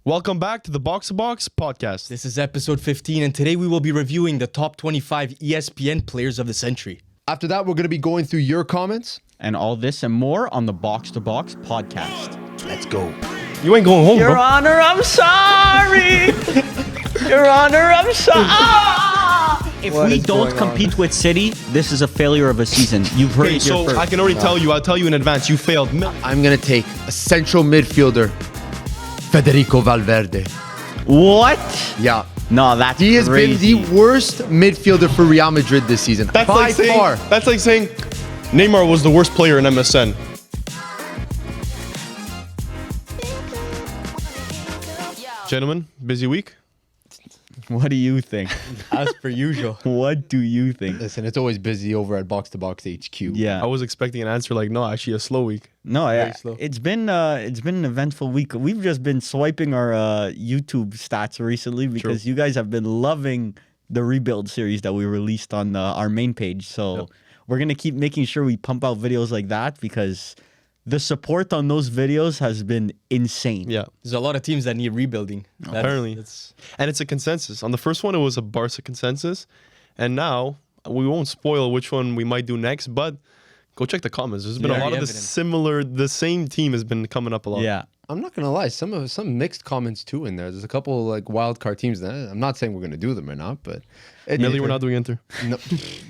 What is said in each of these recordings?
Welcome back to the Box2Box Podcast. This is episode 15, and today we will be reviewing the top 25 ESPN players of the century. After that, we're going to be going through your comments. And all this and more on the Box2Box Podcast. Let's go. You ain't going home, Your bro. Honor, I'm sorry. Your Honor, I'm sorry. If What we is don't going compete with City, this is a failure of a season. You've heard Okay, it here so first. I can already tell you. I'll tell you in advance. You failed. I'm going to take a central midfielder, Federico Valverde. What? Yeah. No, that's He has crazy. been the worst midfielder for Real Madrid this season. That's by like saying, far. That's like saying Neymar was the worst player in MSN. Gentlemen, busy week? What do you think? As per usual. What do you think? Listen, it's always busy over at Box2Box HQ. Yeah. I was expecting an answer like, no, actually a slow week. No, slow. it's been an eventful week. We've just been swiping our YouTube stats recently because you guys have been loving the rebuild series that we released on our main page. So we're gonna keep making sure we pump out videos like that because the support on those videos has been insane. Yeah, There's a lot of teams that need rebuilding. apparently. And it's a consensus. On the first one, it was a Barca consensus. And now, we won't spoil which one we might do next, but go check the comments. There's been a Yeah, lot of evident. the same team has been coming up a lot. Yeah. I'm not going to lie. Some mixed comments too in there. There's a couple like wild card teams. I'm not saying we're going to do them or not, but... Millie, we're not doing Inter. No,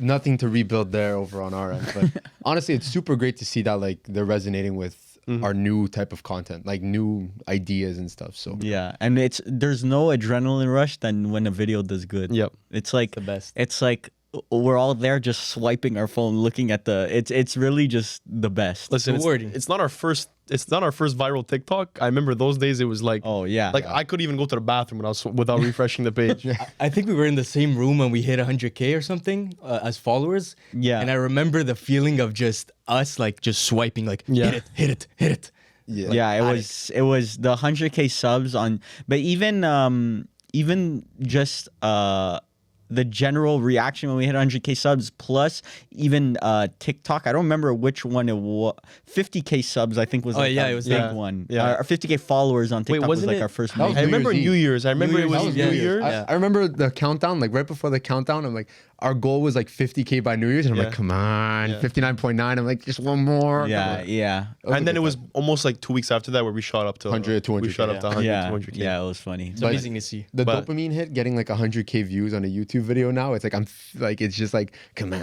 nothing to rebuild there over on our end. But honestly, it's super great to see that like they're resonating with our new type of content, like new ideas and stuff. So Yeah, and there's no adrenaline rush than when a video does good. Yep. It's like the best. It's like we're all there just swiping our phone, looking at it's really just the best. Listen, Rewarding. it's not our first viral TikTok. I remember those days it was like, Oh yeah. like I could even go to the bathroom without refreshing the page. I think we were in the same room when we hit 100K or something as followers. Yeah. And I remember the feeling of just us like just swiping like Yeah. hit it. yeah, Yeah, it was the 100K subs on, but even just the general reaction when we hit 100K subs, plus even TikTok. I don't remember which one it was. 50K subs, I think was like yeah, the it was big that. one. Yeah. Or 50K followers on TikTok was wasn't like it- our first. That was I major- New remember Year's New Eve. Year's. I remember it New was Year's New Eve, Year's. yeah. I remember the countdown, like right before the countdown. I'm like, our goal was like 50K by New Year's, and I'm Yeah. like, come on, Yeah. 59.9. I'm like, just one more. Yeah, yeah. And then it was almost like 2 weeks after that where we shot up to 100, 200K. We shot up to 100, Yeah, 200K. yeah, it was funny. It's But- amazing to see. The But- dopamine hit, getting like 100K views on a YouTube video now. It's like like it's just like, come on,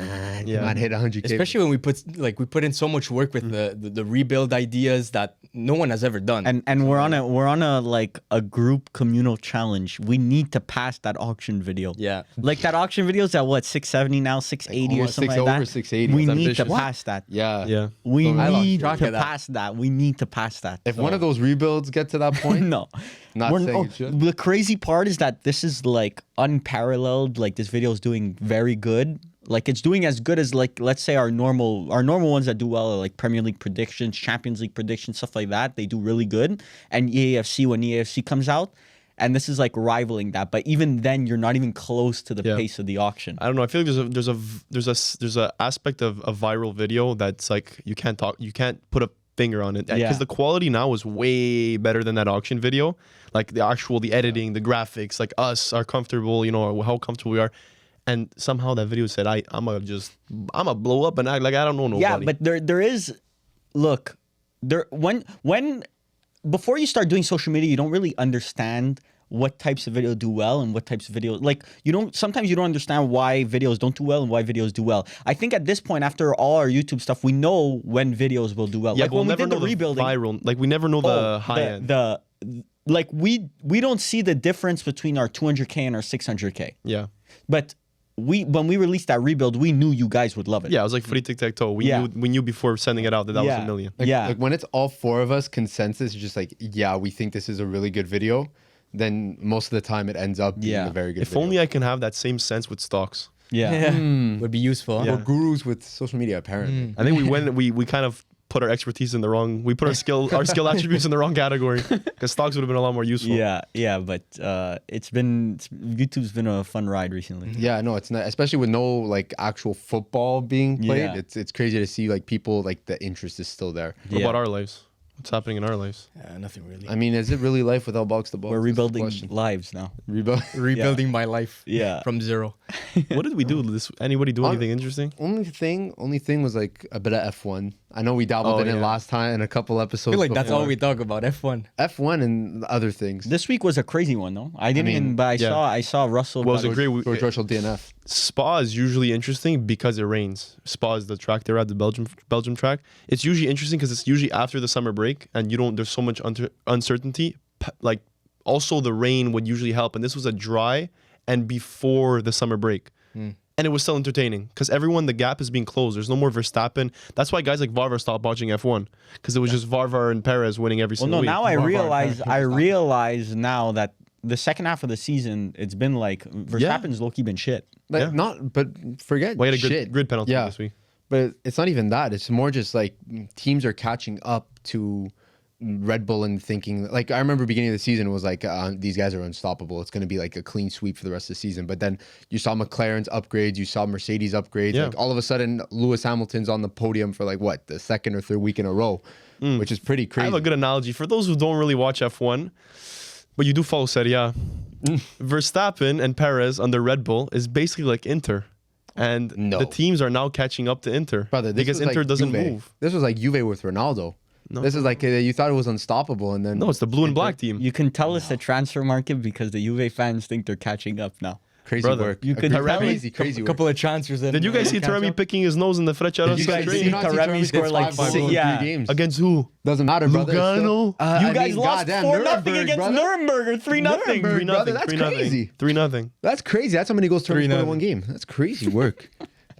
hit 100K. Especially when we put in so much work with the rebuild ideas that no one has ever done. And we're on a like a group communal challenge. We need to pass that auction video. yeah. Like that auction video is at what, 670 now, 680 or almost something 6 like that. over 680. We That's need to ambitious. pass that. yeah, Yeah. We So I lost need track to of that. pass that. We need to pass that. If one of those rebuilds get to that point, No. Not We're- saying it should. The crazy part is that this is like unparalleled. Like this video is doing very good. Like it's doing as good as like let's say our normal ones that do well are like Premier League predictions, Champions League predictions, stuff like that. They do really good. And EAFC when EAFC comes out, and this is like rivaling that. But even then, you're not even close to the Yeah. pace of the auction. I don't know. I feel like there's a aspect of a viral video that's like you can't put a finger on it because Yeah. the quality now is way better than that auction video. Like the editing, the graphics, like us are comfortable, how comfortable we are. And somehow that video said I'm gonna blow up and act like I don't know nobody. Yeah, but there is, look, when before you start doing social media, you don't really understand what types of video do well and what types of videos sometimes you don't understand why videos don't do well and why videos do well. I think at this point, after all our YouTube stuff, we know when videos will do well. yeah, Like but we'll when we never did know the rebuilding, viral. Like we never know the high end. like we don't see the difference between our 200K and our 600K. Yeah, But when we released that rebuild, we knew you guys would love it. yeah. It was like free tic tac toe. We Yeah. knew before sending it out that was Yeah. a million. like when it's all four of us consensus, just like, yeah, we think this is a really good video, then most of the time it ends up being Yeah. a very good If video. only I can have that same sense with stocks. Yeah. Would be useful. Huh? Yeah. We're gurus with social media, apparently. I think we kind of put our expertise in the wrong. We put our skill attributes in the wrong category because stocks would have been a lot more useful. Yeah, but YouTube's been a fun ride recently. Yeah, no, it's not, especially with no like actual football being played. Yeah. It's crazy to see like people like the interest is still there. What Yeah. about our lives? What's happening in our lives? Nothing really. I mean, is it really life without Box to Box? We're That's the rebuilding question. lives now. Rebuilding my life. Yeah. From zero. What did we do? Anybody do anything interesting? Only thing was like a bit of F1. I know we dabbled in it yeah. last time in a couple I episodes. feel like that's all before. we talk about. F1. F1 and other things. This week was a crazy one, though. I didn't mean, even, but yeah. I saw Russell. Well, it was got- a great. George Russell DNF. Spa is usually interesting because it rains. Spa is the track they're at, the Belgium track. It's usually interesting because it's usually after the summer break, and there's so much uncertainty. Like, also the rain would usually help, and this was a dry and before the summer break. And it was still entertaining because the gap is being closed. There's no more Verstappen. That's why guys like Varvar stopped watching F1 because it was just Varvar and Perez winning every Well, single no, week. now I realize now that the second half of the season, it's been like Verstappen's low-key been shit. Like, Yeah. but forget Well, he had a shit. grid penalty Yeah. this week. But it's not even that. It's more just like teams are catching up to Red Bull and thinking like I remember beginning of the season it was like these guys are unstoppable. It's going to be like a clean sweep for the rest of the season. But then you saw McLaren's upgrades, you saw Mercedes upgrades. Yeah. Like all of a sudden Lewis Hamilton's on the podium for like what the second or third week in a row, which is pretty I crazy. have a good analogy for those who don't really watch F1, but you do follow Serie A. Verstappen and Perez under Red Bull is basically like Inter, and No. the teams are now catching up to Inter Brother, this because was Inter like doesn't Juve. move. This was like Juve with Ronaldo. No. This is like you thought it was unstoppable, and then No, it's the blue and black team. You can tell it's the transfer market because the Juve fans think they're catching up now. crazy Brother, work. you could Agreed. tell crazy A work. couple of transfers. Did you guys see Taremi picking his nose in the Frecciarossa Did you guys straight? see not see Taremi Taremi score score like 5 six- goals in yeah. 3 games? Against who? Doesn't matter, brother. It's still- Lugano? You guys lost goddamn, 4-0 Nuremberg, against brother. Nuremberg, 3-0. Nuremberg, brother, that's 3-0. crazy. 3-0. That's crazy. That's how many goals Taremi scored in 3-0. one game. That's crazy work.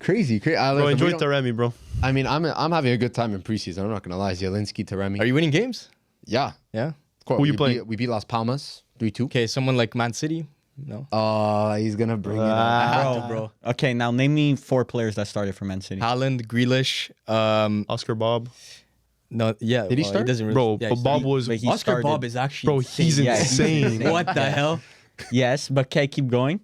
crazy. Bro, Listen, we enjoy don't- Taremi, bro. I mean, I'm having a good time in preseason. I'm not gonna lie. Zielinski, Taremi. Are you winning games? Yeah. Yeah. Of course, Who you we playing? We beat Las Palmas 3-2. Okay, someone like Man City? No. Oh, he's gonna bring it. I up. have to, bro. Okay, now name me 4 players that started for Man City. Haaland, Grealish. Oscar Bob. No, yeah. Did he start? doesn't really, Bro, yeah, but he Bob started. was... But he Oscar started. Bob is actually Bro, he's Yeah, he's insane. insane. What the hell? Yes, but can I keep going?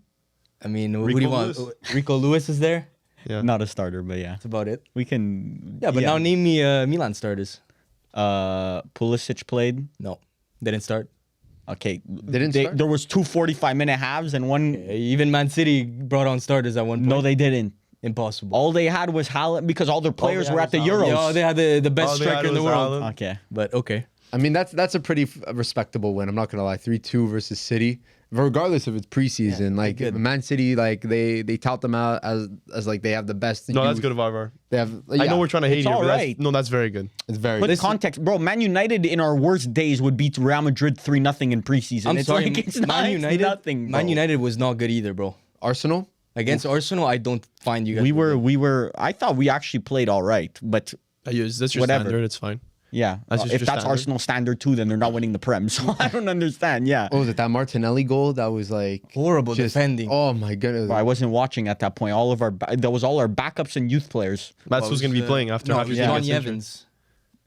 I mean, who Rico do you want? Lewis? Rico Lewis is there. Yeah. Not a starter, but yeah. That's about it. We can... Yeah, but now name me Milan starters. Pulisic played. No, didn't start. Okay. Didn't start? There was 2 45-minute halves and one... Even Man City brought on starters at one point. No, they didn't. Impossible. All they had was Haaland because all their players they were had at the was Euros. Haaland. Yo, they had the best All they had striker in the was world. Haaland. Okay. But okay. I mean, that's a pretty respectable win. I'm not gonna lie. 3-2 versus City. Regardless if it's preseason, Yeah, like good. Man City, like they tout them out as like they have the best. No, that's youth. good, Varvar. They have. I know yeah, we're trying to hate It's you, all but right. that's very good. It's very. Put context, bro. Man United in our worst days would beat Real Madrid 3-0 in preseason. I'm It's sorry, like it's Man not United. nothing. Man bro. United was not good either, bro. Arsenal. Against Arsenal, I don't find you guys. We were. I thought we actually played all right, but That's your Whatever. standard. It's fine. yeah, That's just if your that's standard. Arsenal standard too, then they're not winning the Prem. So I don't understand. Yeah, What was it? That Martinelli goal that was like Horrible defending. Oh my goodness. I wasn't watching at that point. All of our that was all our backups and youth players. That's who's going to be playing after. No, after it was he Johnny gets injured. Evans.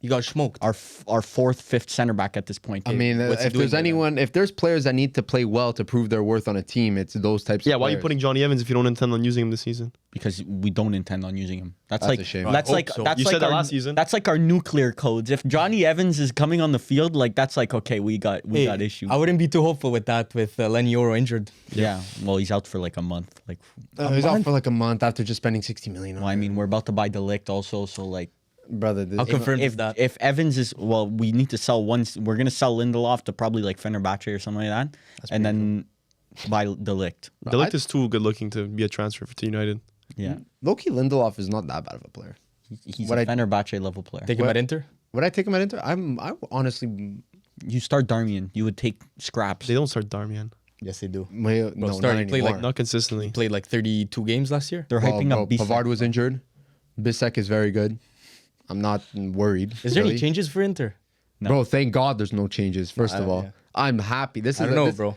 He got smoked. Our 4th, 5th center back at this point. I mean, What's he if doing there's there, anyone, if there's players that need to play well to prove their worth on a team, it's those types. Yeah, of why are you players. putting Johnny Evans if you don't intend on using him this season? because we don't intend on using him. That's That's like a shame. that's I like hope so. that's You like said that our, last season. That's like our nuclear codes. If Johnny Evans is coming on the field, like that's like okay, we got issues. I wouldn't be too hopeful with that with Lenny Oro injured. Yeah, well, he's out for like a month. Like, He's out for like a month after just spending 60 million. On well, I mean, we're about to buy Delict also, so like, brother, this, I'll confirm if that. if Evans is well, we need to sell one. We're gonna sell Lindelof to probably like Fenerbahce or something like that, and then buy Delict. Delict is too good looking to be a transfer to United. Yeah, Loki Lindelof is not that bad of a player. he's What a I- Fenerbahce level player. Take him at Inter. Would I take him at Inter? I honestly, You start Darmian, you would take scraps. They don't start Darmian. Yes, they do. no, start, not he played like anymore. Not consistently. Played like 32 games last year. They're hyping Bro, up Bisek. Pavard was injured. Bissek is very good. I'm not worried. Is there any really. changes for Inter? No. Bro, thank God there's no changes. First of all, yeah. I'm happy. This is I don't know, this- bro.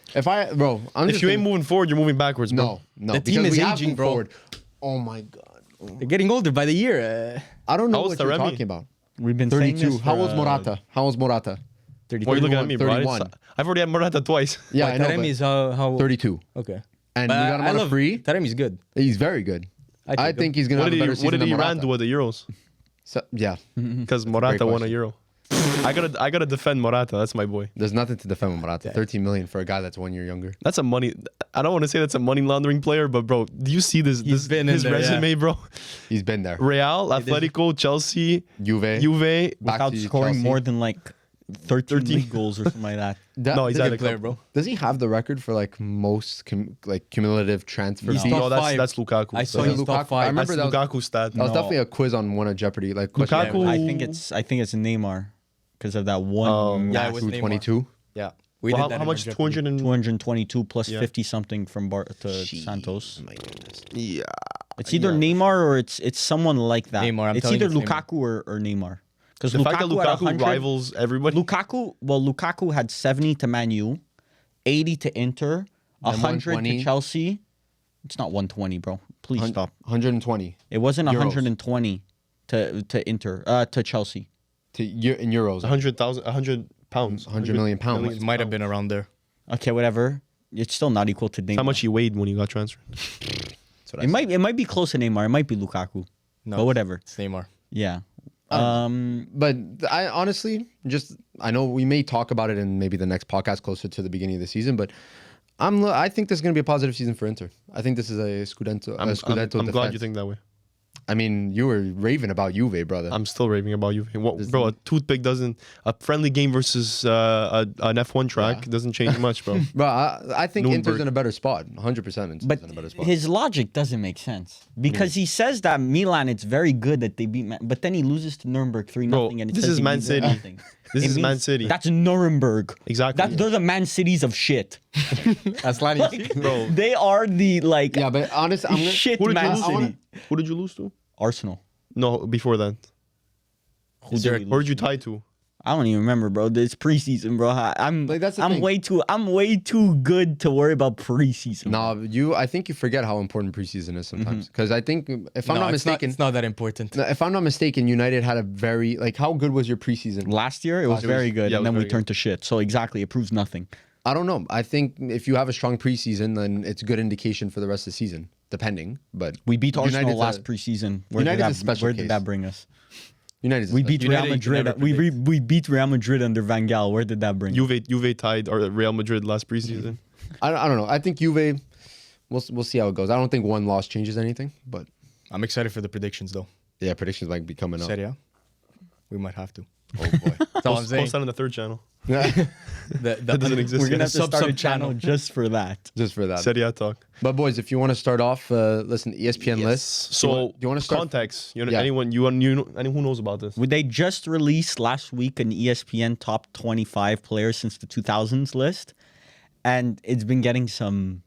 I'm If just you ain't gonna- moving forward, you're moving backwards, bro. no, The team because is we have aging, moved bro. forward. Oh my God, They're getting older by the year. I don't know How what old's you're Taremi? talking about. We've been saying 32. this How for, old's Morata? How old's Morata? 32. Why are you looking at me, bro? 31. I've already had Morata twice. Yeah, I know. Taremi but is how 32, Okay. and But we got him on a free. Taremi's good. He's very good. I I take think him. he's gonna What have did a better he season than Iran Morata. do at the Euros? So, yeah, Because Morata won a question. Euro. I gotta defend Morata. That's my boy. There's nothing to defend with Morata. 13 million for a guy that's 1 year younger. That's a money. I don't want to say that's a money laundering player, but bro, do you see this? been in his there, resume, bro. He's been there. Real, Atletico, Chelsea, Juve. Juve. Back Without to scoring Chelsea. more than like 13 league goals or something like that. No, he's does, had a player, couple. bro. does he have the record for like most cumulative transfer He's fees? top No, that's 5. that's Lukaku. I saw So he's top Lukaku- 5. I remember That's that was- Lukaku stat. That was No. definitely a quiz on one of Jeopardy. Like question. Lukaku- I think it's Neymar because of that one. Yeah, it was Neymar. 22. Yeah. Well, did that how in much? our 200 and 222 plus Yeah. 50 something from to Santos. My goodness. yeah. It's either Neymar or it's someone like that. Neymar, I'm it's telling either you, it's Neymar. Lukaku or Neymar. Because The fact that Lukaku had Lukaku 100. rivals everybody. Lukaku had 70 to Man U, 80 to Inter, 100 to 120. Chelsea. It's not 120, bro. Please stop. 120 It wasn't Euros. 120 to Inter to Chelsea. in euros. 100,000, 100 pounds. 100 million pounds. It might have been around there. Okay, whatever. It's still not equal to Neymar. How much he weighed when he got transferred? It might be close to Neymar. It might be Lukaku. No, But whatever. It's Neymar. Yeah. But I honestly I know we may talk about it in maybe the next podcast closer to the beginning of the season, but I think this is going to be a positive season for Inter. I think this is a Scudetto. I'm Scudetto glad you defense. think that way. I mean, you were raving about Juve, brother. I'm still raving about you. Bro, a toothpick doesn't... A friendly game versus an F1 track doesn't change much, bro. But I think Inter's Nuremberg. in a better spot. 100% Inter's But in a better spot. his logic doesn't make sense because he says that Milan, it's very good that they beat, but then he loses to Nuremberg 3-0. Bro, And it this says is he Man beat City. nothing. This It is Man means City. That's Nuremberg. Exactly. They're the Man Cities of shit. Aslani. Bro, They are the like yeah, but honestly, I'm gonna, shit who did you Man lose City. to? Who did you lose to? Arsenal. No, before that. Who did we Who lose did you to? tie to? I don't even remember, bro. It's preseason, bro. I'm Like, that's the I'm thing. way too good to worry about preseason. no, I think you forget how important preseason is sometimes. Because I think, if I'm No, not it's mistaken, it's not that important. if I'm not mistaken, United had a very, like, how good was your preseason? Last year it was year was- very good, yeah, it and was then we very turned to shit. So exactly, it proves nothing. I don't know. I think if you have a strong preseason, then it's a good indication for the rest of the season, depending. But We beat Arsenal United's last preseason. Where United's a did special where did case. that bring us? United's We beat United, Real you can Madrid. never We beat Real Madrid under Van Gaal. Where did that bring? Juve tied or Real Madrid last preseason. I don't know. I think Juve, we'll see how it goes. I don't think one loss changes anything, but I'm excited for the predictions, though. yeah, predictions might be coming up. Serie A? We might have to. Oh boy. That's all I'm saying. Post that on the third channel. The, That doesn't exist We're yet. gonna have to Sub- start a sub channel channel. just for that. Just for that. Serie A talk. But boys, if you want to start off, listen, ESPN list. So, do you want to start? context? You know, Yeah. anyone who knows about this? They just released last week an ESPN top 25 players since the 2000s list, and it's been getting some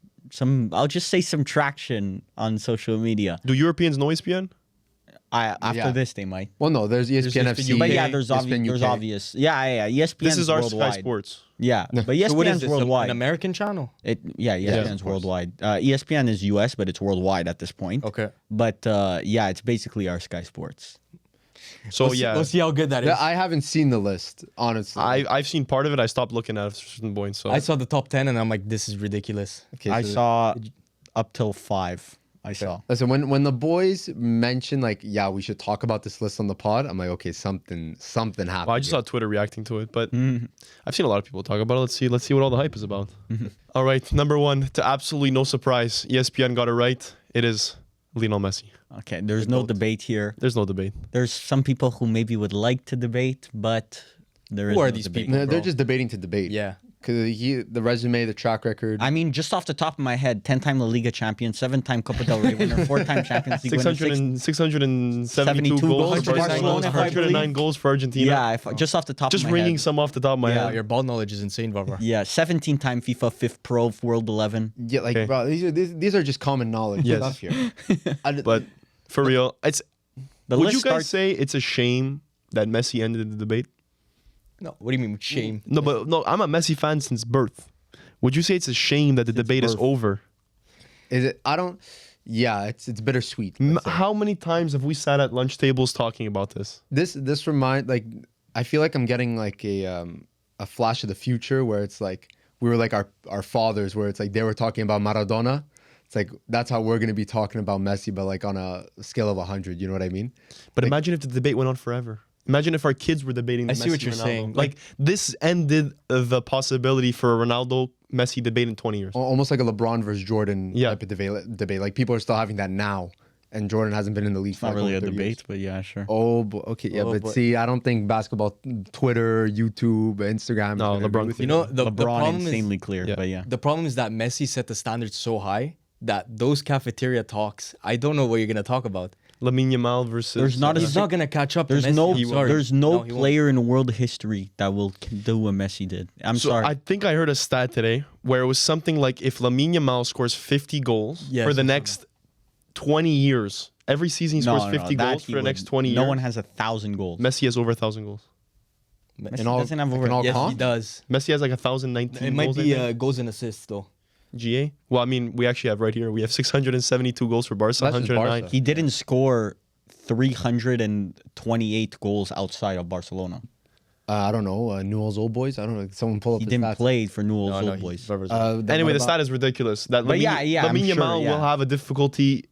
I'll just say some traction on social media. Do Europeans know ESPN? After Yeah. this, they might. Well, no, there's ESPN ESPN FC. But UK, yeah, there's ESPN UK. obvious. Yeah. ESPN This is our worldwide. Sky Sports. Yeah, but So what is ESPN's this? worldwide. An American channel? ESPN's of course. worldwide. ESPN is US, but it's worldwide at this point. Okay. But yeah, it's basically our Sky Sports. So Let's see how good that is. Yeah, I haven't seen the list, honestly. I've seen part of it. I stopped looking at a certain point. So I saw the top 10 and I'm like, this is ridiculous. Okay, I so- saw up till 5. I saw. Listen, when the boys mention like, yeah, we should talk about this list on the pod, I'm like, okay, something happened. well, I just here. saw Twitter reacting to it, but I've seen a lot of people talk about it. Let's see what all the hype is about. All right, number one, to absolutely no surprise, ESPN got it right. It is Lionel Messi. Okay, there's no debate here. There's no debate. There's some people who maybe would like to debate, but there is Who are no these debate. people? They're bro. just debating to debate. Yeah. Because the resume, the track record. I mean, just off the top of my head, 10-time La Liga champion, 7-time Copa del Rey winner, 4-time Champions League winner, 672 72 goals for for Barcelona, if I 109 believe. goals for Argentina. Yeah, just off the top Just of my ringing head. some off the top of my Yeah, head. your ball knowledge is insane, Vavra. Yeah, 17-time FIFA 5th Pro World 11. yeah, like, Okay. bro, these are just common knowledge Yes. stuff here. But for real, would The you list guys starts. say it's a shame that Messi ended the debate? No, what do you mean with shame? No, I'm a Messi fan since birth. Would you say it's a shame that the debate is birth. over? Is it? I don't. Yeah, it's bittersweet. let's say. How many times have we sat at lunch tables talking about this? This remind like I feel like I'm getting like a flash of the future where it's like we were like our fathers where it's like they were talking about Maradona. It's like that's how we're gonna be talking about Messi, but like on a scale of 100. You know what I mean? But imagine if the debate went on forever. Imagine if our kids were debating. I the see what Messi, you're Ronaldo. saying. Like this ended the possibility for a Ronaldo Messi debate in 20 years. Almost like a LeBron versus Jordan Yeah. type of debate. Like people are still having that now, and Jordan hasn't been in the league It's for not like really a over 30 debate, years. but yeah, sure. Oh, okay, yeah, Oh, but but- see, I don't think basketball, Twitter, YouTube, Instagram. is No, gonna agree LeBron with You know, the LeBron problem insanely is clear, Yeah. but yeah. the problem is that Messi set the standards so high that those cafeteria talks, I don't know what you're gonna talk about. Lamine Yamal versus. There's not a He's not gonna catch up. There's to Messi. no I'm sorry. there's no he won't. player in world history that will do what Messi did. I'm So sorry. I think I heard a stat today where it was something like if Lamine Yamal scores 50 goals Yes, for the I saw next 20 years, every season he scores 50 that goals he for the would- next 20 years. No one has 1,000 goals. Messi has over 1,000 goals. Messi in all- doesn't have like over. in all Yes, he comp? does. Messi has like 1,019 It might goals. be I think. goals and assists though. GA. Well, I mean, we actually have right here. We have 672 goals for Barca, That's just 109. Barca. He didn't score 328 goals outside of Barcelona. I don't know, Newell's Old Boys. I don't know. Someone pull up. He the didn't stats. play for Newell's No, no, Old he- Boys. Then Anyway, what the about- stat is ridiculous. That But Lamine, yeah, I'm Lamine sure, Yamal yeah. will have a difficulty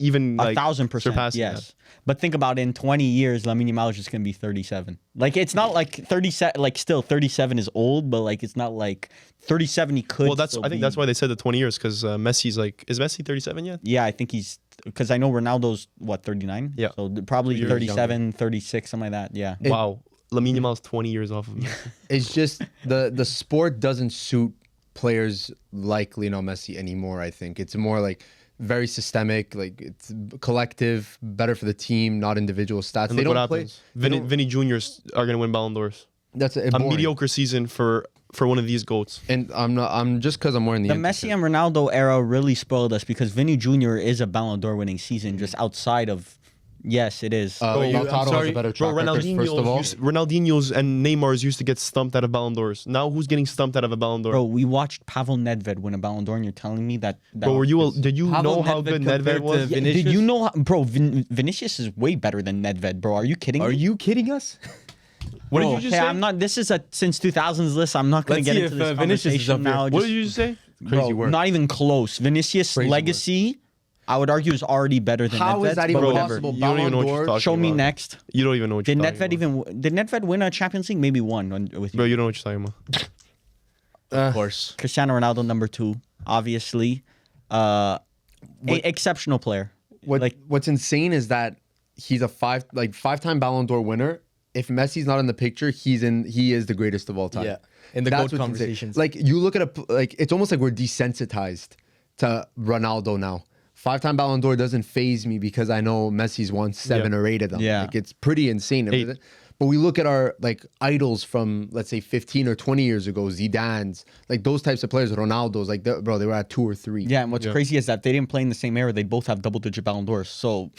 even like 1,000%. surpassing Yes. that. But think about it, in 20 years, Lamine Yamal is just going to be 37. Like, it's not like 37, like, still 37 is old, but like, it's not like 37 he could. Well, that's still I think be. that's why they said the 20 years because Messi's like, is Messi 37 yet? Yeah, I think he's, because I know Ronaldo's, what, 39? Yeah. So probably 2 years 37, 36, something like that. Yeah. Wow, Lamine Yamal's 20 years off of Messi. It's just the sport doesn't suit players like Lionel Messi anymore. I think it's more like very systemic, like it's collective, better for the team, not individual stats. And They look what don't play. happens. Vinny Juniors are going to win Ballon d'Ors. That's A boring. mediocre season for one of these goats. And I'm just because I'm wearing the The Messi and Ronaldo era really spoiled us because Vinny Jr. is a Ballon d'Or winning season just outside of. Yes, it is. Lautaro has sorry, a better Bro, track record, first of all. Ronaldinho's and Neymar's used to get stumped out of Ballon d'Ors. Now who's getting stumped out of a Ballon d'Or? Bro, we watched Pavel Nedved win a Ballon d'Or, and you're telling me that. Bro, did you Pavel know how Nedved good compared Nedved to was? Vin- Yeah, did Vinicius? you know, bro? Vinicius is way better than Nedved, bro. Are you kidding Are me? you kidding us? What Bro, did you just hey, say? I'm not. This is a since 2000s list. I'm not gonna Let's get see into if, this Vinicius is conversation up here. now. What Just- did you just say? bro, Crazy work. not even close. Vinicius' Crazy work. legacy, I would argue, is already better than How Nedved's, is that but even whatever. possible? You don't even know what you're Ballon d'Or, talking Show me about. next. You don't even know what Did you're talking about. did Nedved win a Champions League? Maybe one with Bro, you. you don't know what you're talking about. Of course. Cristiano Ronaldo, number 2, obviously. Exceptional player. What's insane is that he's a five-time Ballon d'Or winner. If Messi's not in the picture, he is the greatest of all time. Yeah. In the That's GOAT what's insane. conversations. Like you look at it's almost like we're desensitized to Ronaldo now. 5-time Ballon d'Or doesn't phase me because I know Messi's won 7 or 8 of them. Yeah. Like it's pretty insane. 8. But we look at our like idols from let's say 15 or 20 years ago, Zidane's, like those types of players, Ronaldo's, like they were at 2 or 3. Yeah, and what's Yeah. crazy is that they didn't play in the same era. They both have double-digit Ballon d'Ors. So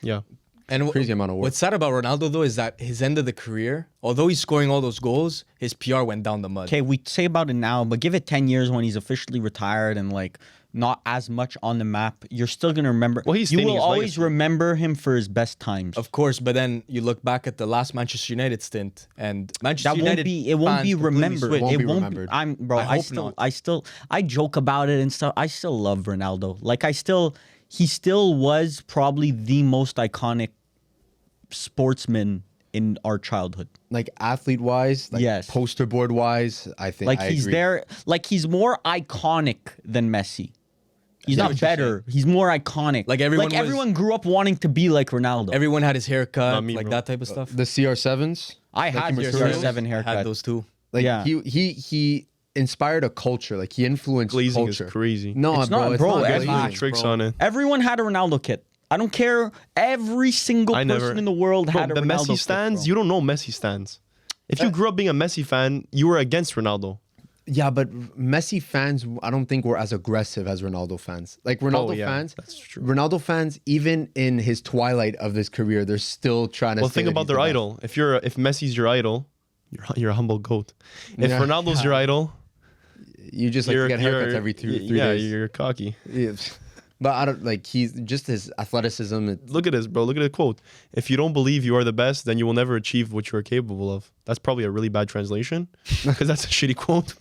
Yeah. And Crazy amount of work. What's sad about Ronaldo though is that his end of the career, although he's scoring all those goals, his PR went down the mud. okay, we say about it now, but give it 10 years when he's officially retired and like not as much on the map. You're still gonna remember. Well, he's you staining will his always legacy. remember him for his best times. Of course, but then you look back at the last Manchester United stint, and Manchester That United won't be. It won't fans be completely remembered. switched. Won't It be won't. remembered. I'm bro. I hope not. I joke about it and stuff. I still love Ronaldo. Like he still was probably the most iconic sportsman in our childhood. Like athlete wise, like Yes. poster board wise, I think Like I he's agree. there. Like he's more iconic than Messi. He's Yeah, not what you're better. He's more iconic. Like, everyone was- everyone grew up wanting to be like Ronaldo. Everyone had his haircut, Not me, like bro. that type of stuff. The CR7s. I like had your your materials? CR7 I haircut. had those too. Like Yeah. he inspired a culture. Like he influenced Glazing culture. is crazy. No, It's bro, not- it's bro, not every- glazing, Tricks bro. on it. Everyone had a Ronaldo kit. I don't care. Every single I person never. in the world Bro, had a the Ronaldo Messi kit, stands. bro. You don't know Messi stands. If you grew up being a Messi fan, you were against Ronaldo. Yeah, but Messi fans, I don't think were as aggressive as Ronaldo fans. Like Ronaldo yeah, fans, that's true. Ronaldo fans, even in his twilight of his career, they're still trying to. Well, say think that about he's their the best. idol. If Messi's your idol, you're a humble goat. If Yeah. Ronaldo's your idol, You just like to get haircuts every 3 yeah, days. you're cocky. Yeah. But I don't like he's just his athleticism. Look at this, bro. Look at the quote. If you don't believe you are the best, then you will never achieve what you are capable of. That's probably a really bad translation because that's a shitty quote.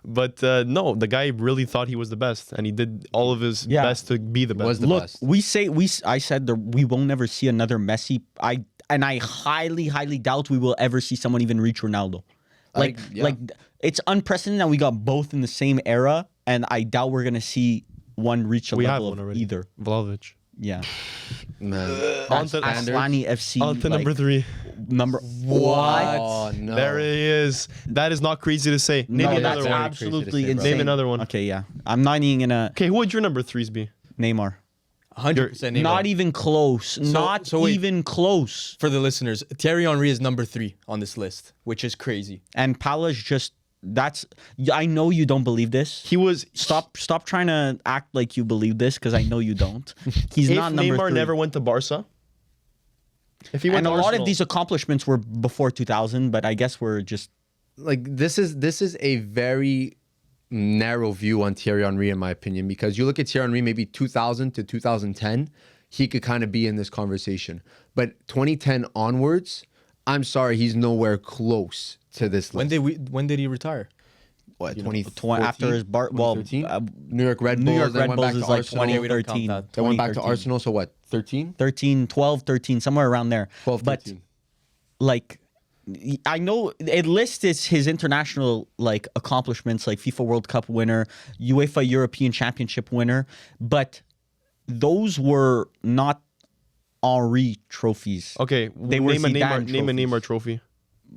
But no, the guy really thought he was the best, and he did all of his best to be the best. Was the Look, best. I said that we will never see another Messi. I highly doubt we will ever see someone even reach Ronaldo. Like it's unprecedented that we got both in the same era, and I doubt we're gonna see one reach a We have level one of already. either. Vlahovic. Yeah. Man. On to, Aslani FC. on to like, number 3. Number Oh no. There he is. That is not crazy to say. Name No, me that's another one. absolutely Crazy to say, bro. insane. Name another one. Okay, yeah. I'm not even gonna Okay, who would your number 3s be? Neymar. 100% Neymar. Not even close. so wait. Even close. For the listeners, Thierry Henry is number 3 on this list, which is crazy. And Pala's just I know you don't believe this. He was. Stop trying to act like you believe this because I know you don't. He's If not number Neymar 3. never went to Barca, if he went And a to lot Arsenal, of these accomplishments were before 2000, but I guess we're just Like this is a very narrow view on Thierry Henry, in my opinion, because you look at Thierry Henry, maybe 2000 to 2010, he could kind of be in this conversation. But 2010 onwards, I'm sorry, he's nowhere close to this list. When did he retire? What, after his New New York Red Bulls, New York then Red went back Bulls is to like Arsenal. we don't count 2013. that. Then went back to 2013. Arsenal, so what, 13? 13, 12, 13, somewhere around there. 12, But 13. like I know it lists his international like accomplishments, like FIFA World Cup winner, UEFA European Championship winner, but those were not Henri trophies. okay, They were name a Zidane Neymar trophies. trophy.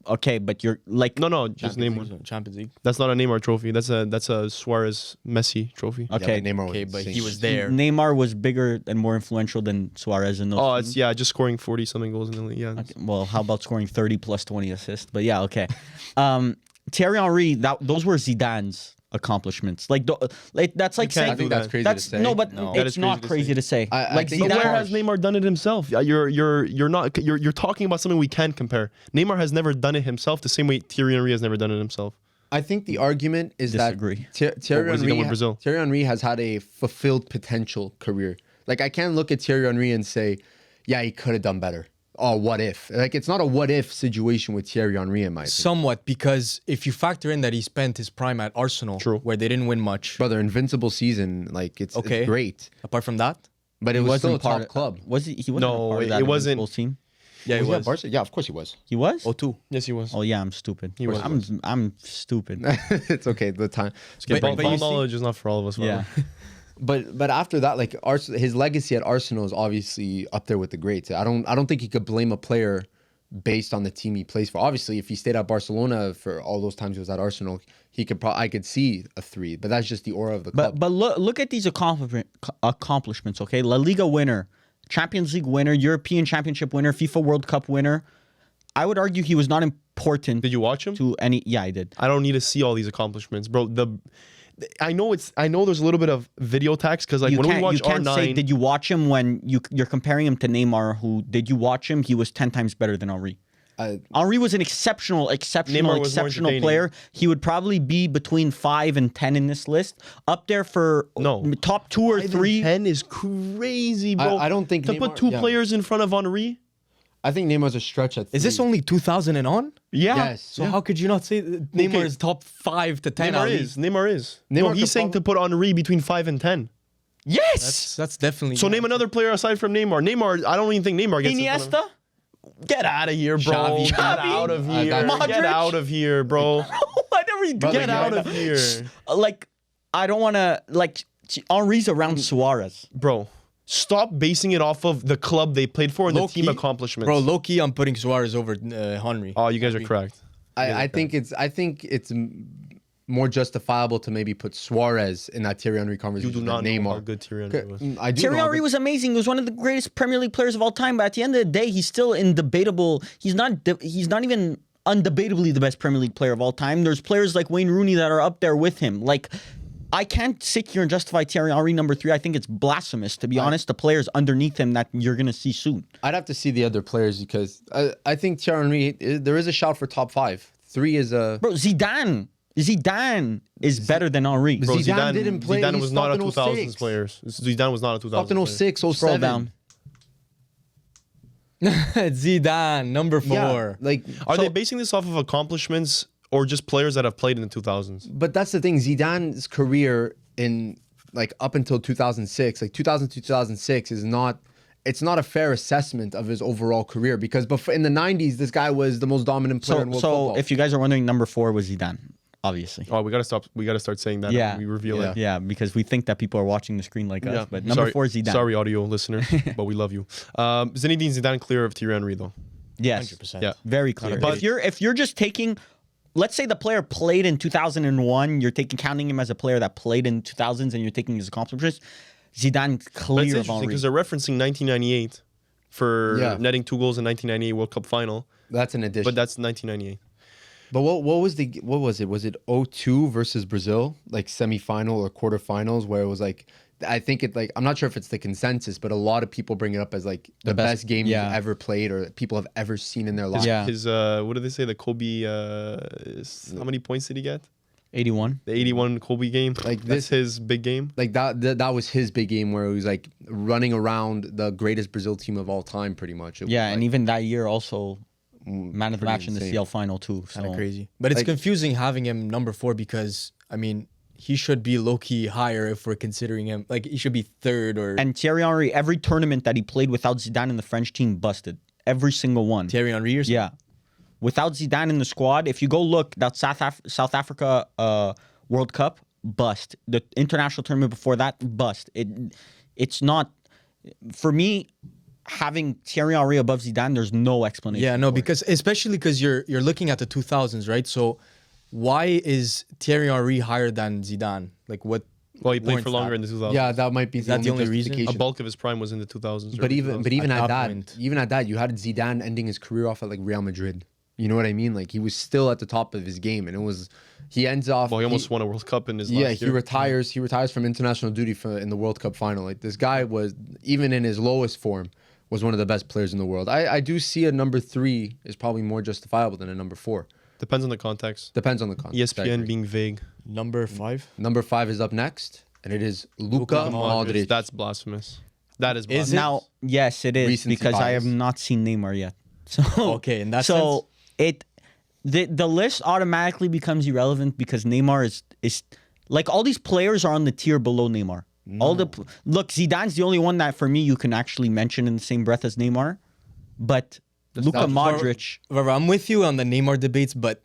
Okay, but you're like No, just name one. Champions League. That's not a Neymar trophy. That's a Suarez Messi trophy. okay. Yeah, Neymar was Okay, but insane. he was there. Neymar was bigger and more influential than Suarez in those. Oh, teams. it's just scoring 40 something goals in the league. Yeah. Well, how about scoring 30 plus 20 assists? But yeah, okay. Thierry Henry, those were Zidane's accomplishments. That's like can't saying I think that's crazy that's to say. no, but No. That it's is not crazy crazy to to say. I Like think But that's where Zidane, has Neymar done it himself? You're talking about something we can compare. Neymar has never done it himself the same way Thierry Henry has never done it himself. I think the argument is Disagree. that Thierry What was he done with Brazil? Thierry Henry has had a fulfilled potential career. Like I can't look at Thierry Henry and say, yeah, he could have done better. Oh, what if? Like it's not a what if situation with Thierry Henry in my opinion. Somewhat, because if you factor in that he spent his prime at Arsenal, True. where they didn't win much. Brother, invincible season, like it's great. Apart from that, But it was still a wasn't part top of, club. Was he? He wasn't No, a part of that it wasn't- Invincibles team. yeah, he was. Barca? Yeah, of course he was. He was. O2. Yes, he was. Oh yeah, I'm stupid. was. I'm stupid. It's okay. The time. But Ball you see- knowledge is not for all of us. Yeah. But after that, like his legacy at Arsenal is obviously up there with the greats. I don't think you could blame a player based on the team he plays for. Obviously, if he stayed at Barcelona for all those times he was at Arsenal, he could I could see a 3. But that's just the aura of the club. But look at these accomplishments. Okay, La Liga winner, Champions League winner, European Championship winner, FIFA World Cup winner. I would argue he was not important. Did you watch him? to any? Yeah, I did. I don't need to see all these accomplishments, bro. I know there's a little bit of video tax because like when we watch you can't R9, say did you watch him when you're comparing him to Neymar, who did you watch him? He was 10 times better than Henri. Henri was an exceptional Neymar was more entertaining. player. He would probably be between 5 and 10 in this list, up there for top 2 or 3. 10 is crazy, bro. I don't think to Neymar- put two yeah. players in front of Henri. I think Neymar's a stretch at 3. Is this only 2000 and on? Yeah. Yes. So how could you not say that Neymar is top 5 to 10? Neymar at is. least? Neymar is. Neymar No, could he's saying to put Henri between 5 and 10. Yes. That's definitely. So name another player aside from Neymar. Neymar, I don't even think Neymar gets in front of- Iniesta. Get out of here, bro. Xavi. Get out of here. Modric. Get out of here, bro. What are we doing? Get out of here. Like, I don't want to like. Henri's around Suarez. Bro, stop basing it off of the club they played for and the team accomplishments. Bro, low key, I'm putting Suarez over Henry. Oh, you guys are correct. I think it's more justifiable to maybe put Suarez in that Thierry Henry You conversation do than not Neymar. know how good Thierry Henry was. I do Thierry know, Henry but- was amazing. He was one of the greatest Premier League players of all time. But at the end of the day, he's still indebatable. He's not even undebatably the best Premier League player of all time. There's players like Wayne Rooney that are up there with him. Like, I can't sit here and justify Thierry Henry number 3. I think it's blasphemous, to be honest. The players underneath him that you're gonna see soon. I'd have to see the other players because I think Thierry Henry, there is a shout for top 5. 3 is a... Bro, Zidane. Zidane is better than Henri. Bro, Zidane didn't play- Zidane he was not a stopped in 2000s 06. player. Zidane was not a 2000s Stopped in player. 06, 07. Scroll down. Zidane, number 4. Yeah, like, Are so- they basing this off of accomplishments or just players that have played in the 2000s? But that's the thing. Zidane's career in like up until 2006, like 2000 to 2006, is not. It's not a fair assessment of his overall career because before in the 90s, this guy was the most dominant player in world So football. if you guys are wondering, number 4 was Zidane, obviously. Oh, we gotta stop. We gotta start saying that. Yeah. When we reveal it. Yeah, because we think that people are watching the screen like us. Yeah. But number 4 is Zidane. Sorry, audio listeners, but we love you. Zinedine Zidane clear of Thierry Henry though. Yes. 100%. Yeah. Very clear. But- If you're just taking, let's say the player played in 2001, you're counting him as a player that played in 2000s, and you're taking his accomplishments. Zidane But it's clear of interesting Henri. because they're referencing 1998 for Yeah. netting 2 goals in 1998 World Cup final, that's an addition. but that's 1998. But what was it? Was it 02 versus Brazil, like semifinal or quarterfinals, where it was like I think it like I'm not sure if it's the consensus, but a lot of people bring it up as like the best game yeah. you've ever played or people have ever seen in their lives. Yeah. His what did they say? The Kobe. How many points did he get? 81. The 81 Kobe game. Like That's this- his big game. Like that was his big game where he was like running around the greatest Brazil team of all time, pretty much. It was, Yeah, like, and even that year also man of the pretty match in the insane. CL final too. Kind of So crazy. But it's Like- confusing having him number 4 because, I mean, he should be low-key higher if we're considering him. Like, he should be 3rd or... and Thierry Henry, every tournament that he played without Zidane in the French team busted. Every single one. Thierry Henry or something? Yeah. Without Zidane in the squad, if you go look, that South Africa World Cup, bust. The international tournament before that, bust. It's not, for me, having Thierry Henry above Zidane, there's no explanation. Yeah, no, for it. because especially because you're looking at the 2000s, right? So why is Thierry Henry higher than Zidane? Like, what? Well, he played warrants for longer that? in the 2000s. yeah, that might be that the only reason? A justification. bulk of his prime was in the 2000s. But early even 2000s. at that that, point. you had Zidane ending his career off at like Real Madrid. You know what I mean? Like he was still at the top of his game, and he ends off. Well, he almost won a World Cup in his Yeah, last he year. retires. He retires from international duty in the World Cup final. Like this guy was, even in his lowest form, was one of the best players in the world. I do see a number 3 is probably more justifiable than a number 4. Depends on the context. Depends on the context. I ESPN agree. being vague. Number 5? Number 5 is up next, and it is Luka Luka Modric. That's blasphemous. That is Is blasphemous. it? Now, yes, it is Recency because I have bias. not seen Neymar yet. So Okay, in that so the list automatically becomes irrelevant because Neymar is like all these players are on the tier below Neymar. Look, Zidane's the only one that for me you can actually mention in the same breath as Neymar, but Luka not- Modric. I'm with you on the Neymar debates, but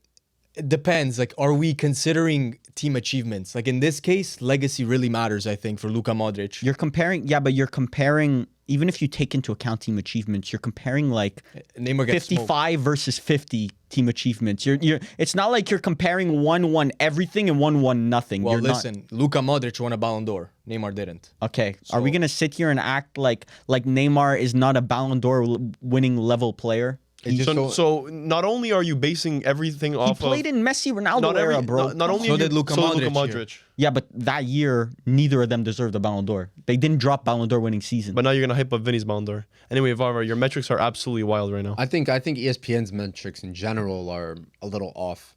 it depends. Like, are we considering team achievements? Like, in this case, legacy really matters, I think, for Luka Modric. You're comparing. Even if you take into account team achievements, you're comparing like Neymar gets smoked. 55 versus 50 team achievements. You're. It's not like you're comparing 1-1 everything and 1-1 nothing. Well, You're not- listen, Luka Modric won a Ballon d'Or. Neymar didn't. Okay, are we So- gonna sit here and act like Neymar is not a Ballon d'Or winning level player? It's just So not only are you basing everything He off played of in Messi Ronaldo not era, every, bro. not only So are you- did Luka Luka Modric Modric. Yeah, but that year, neither of them deserved a Ballon d'Or. They didn't drop Ballon d'Or winning season. But now you're gonna hype up Vinny's Ballon d'Or. Anyway, Varvar, your metrics are absolutely wild right now. I think ESPN's metrics in general are a little off.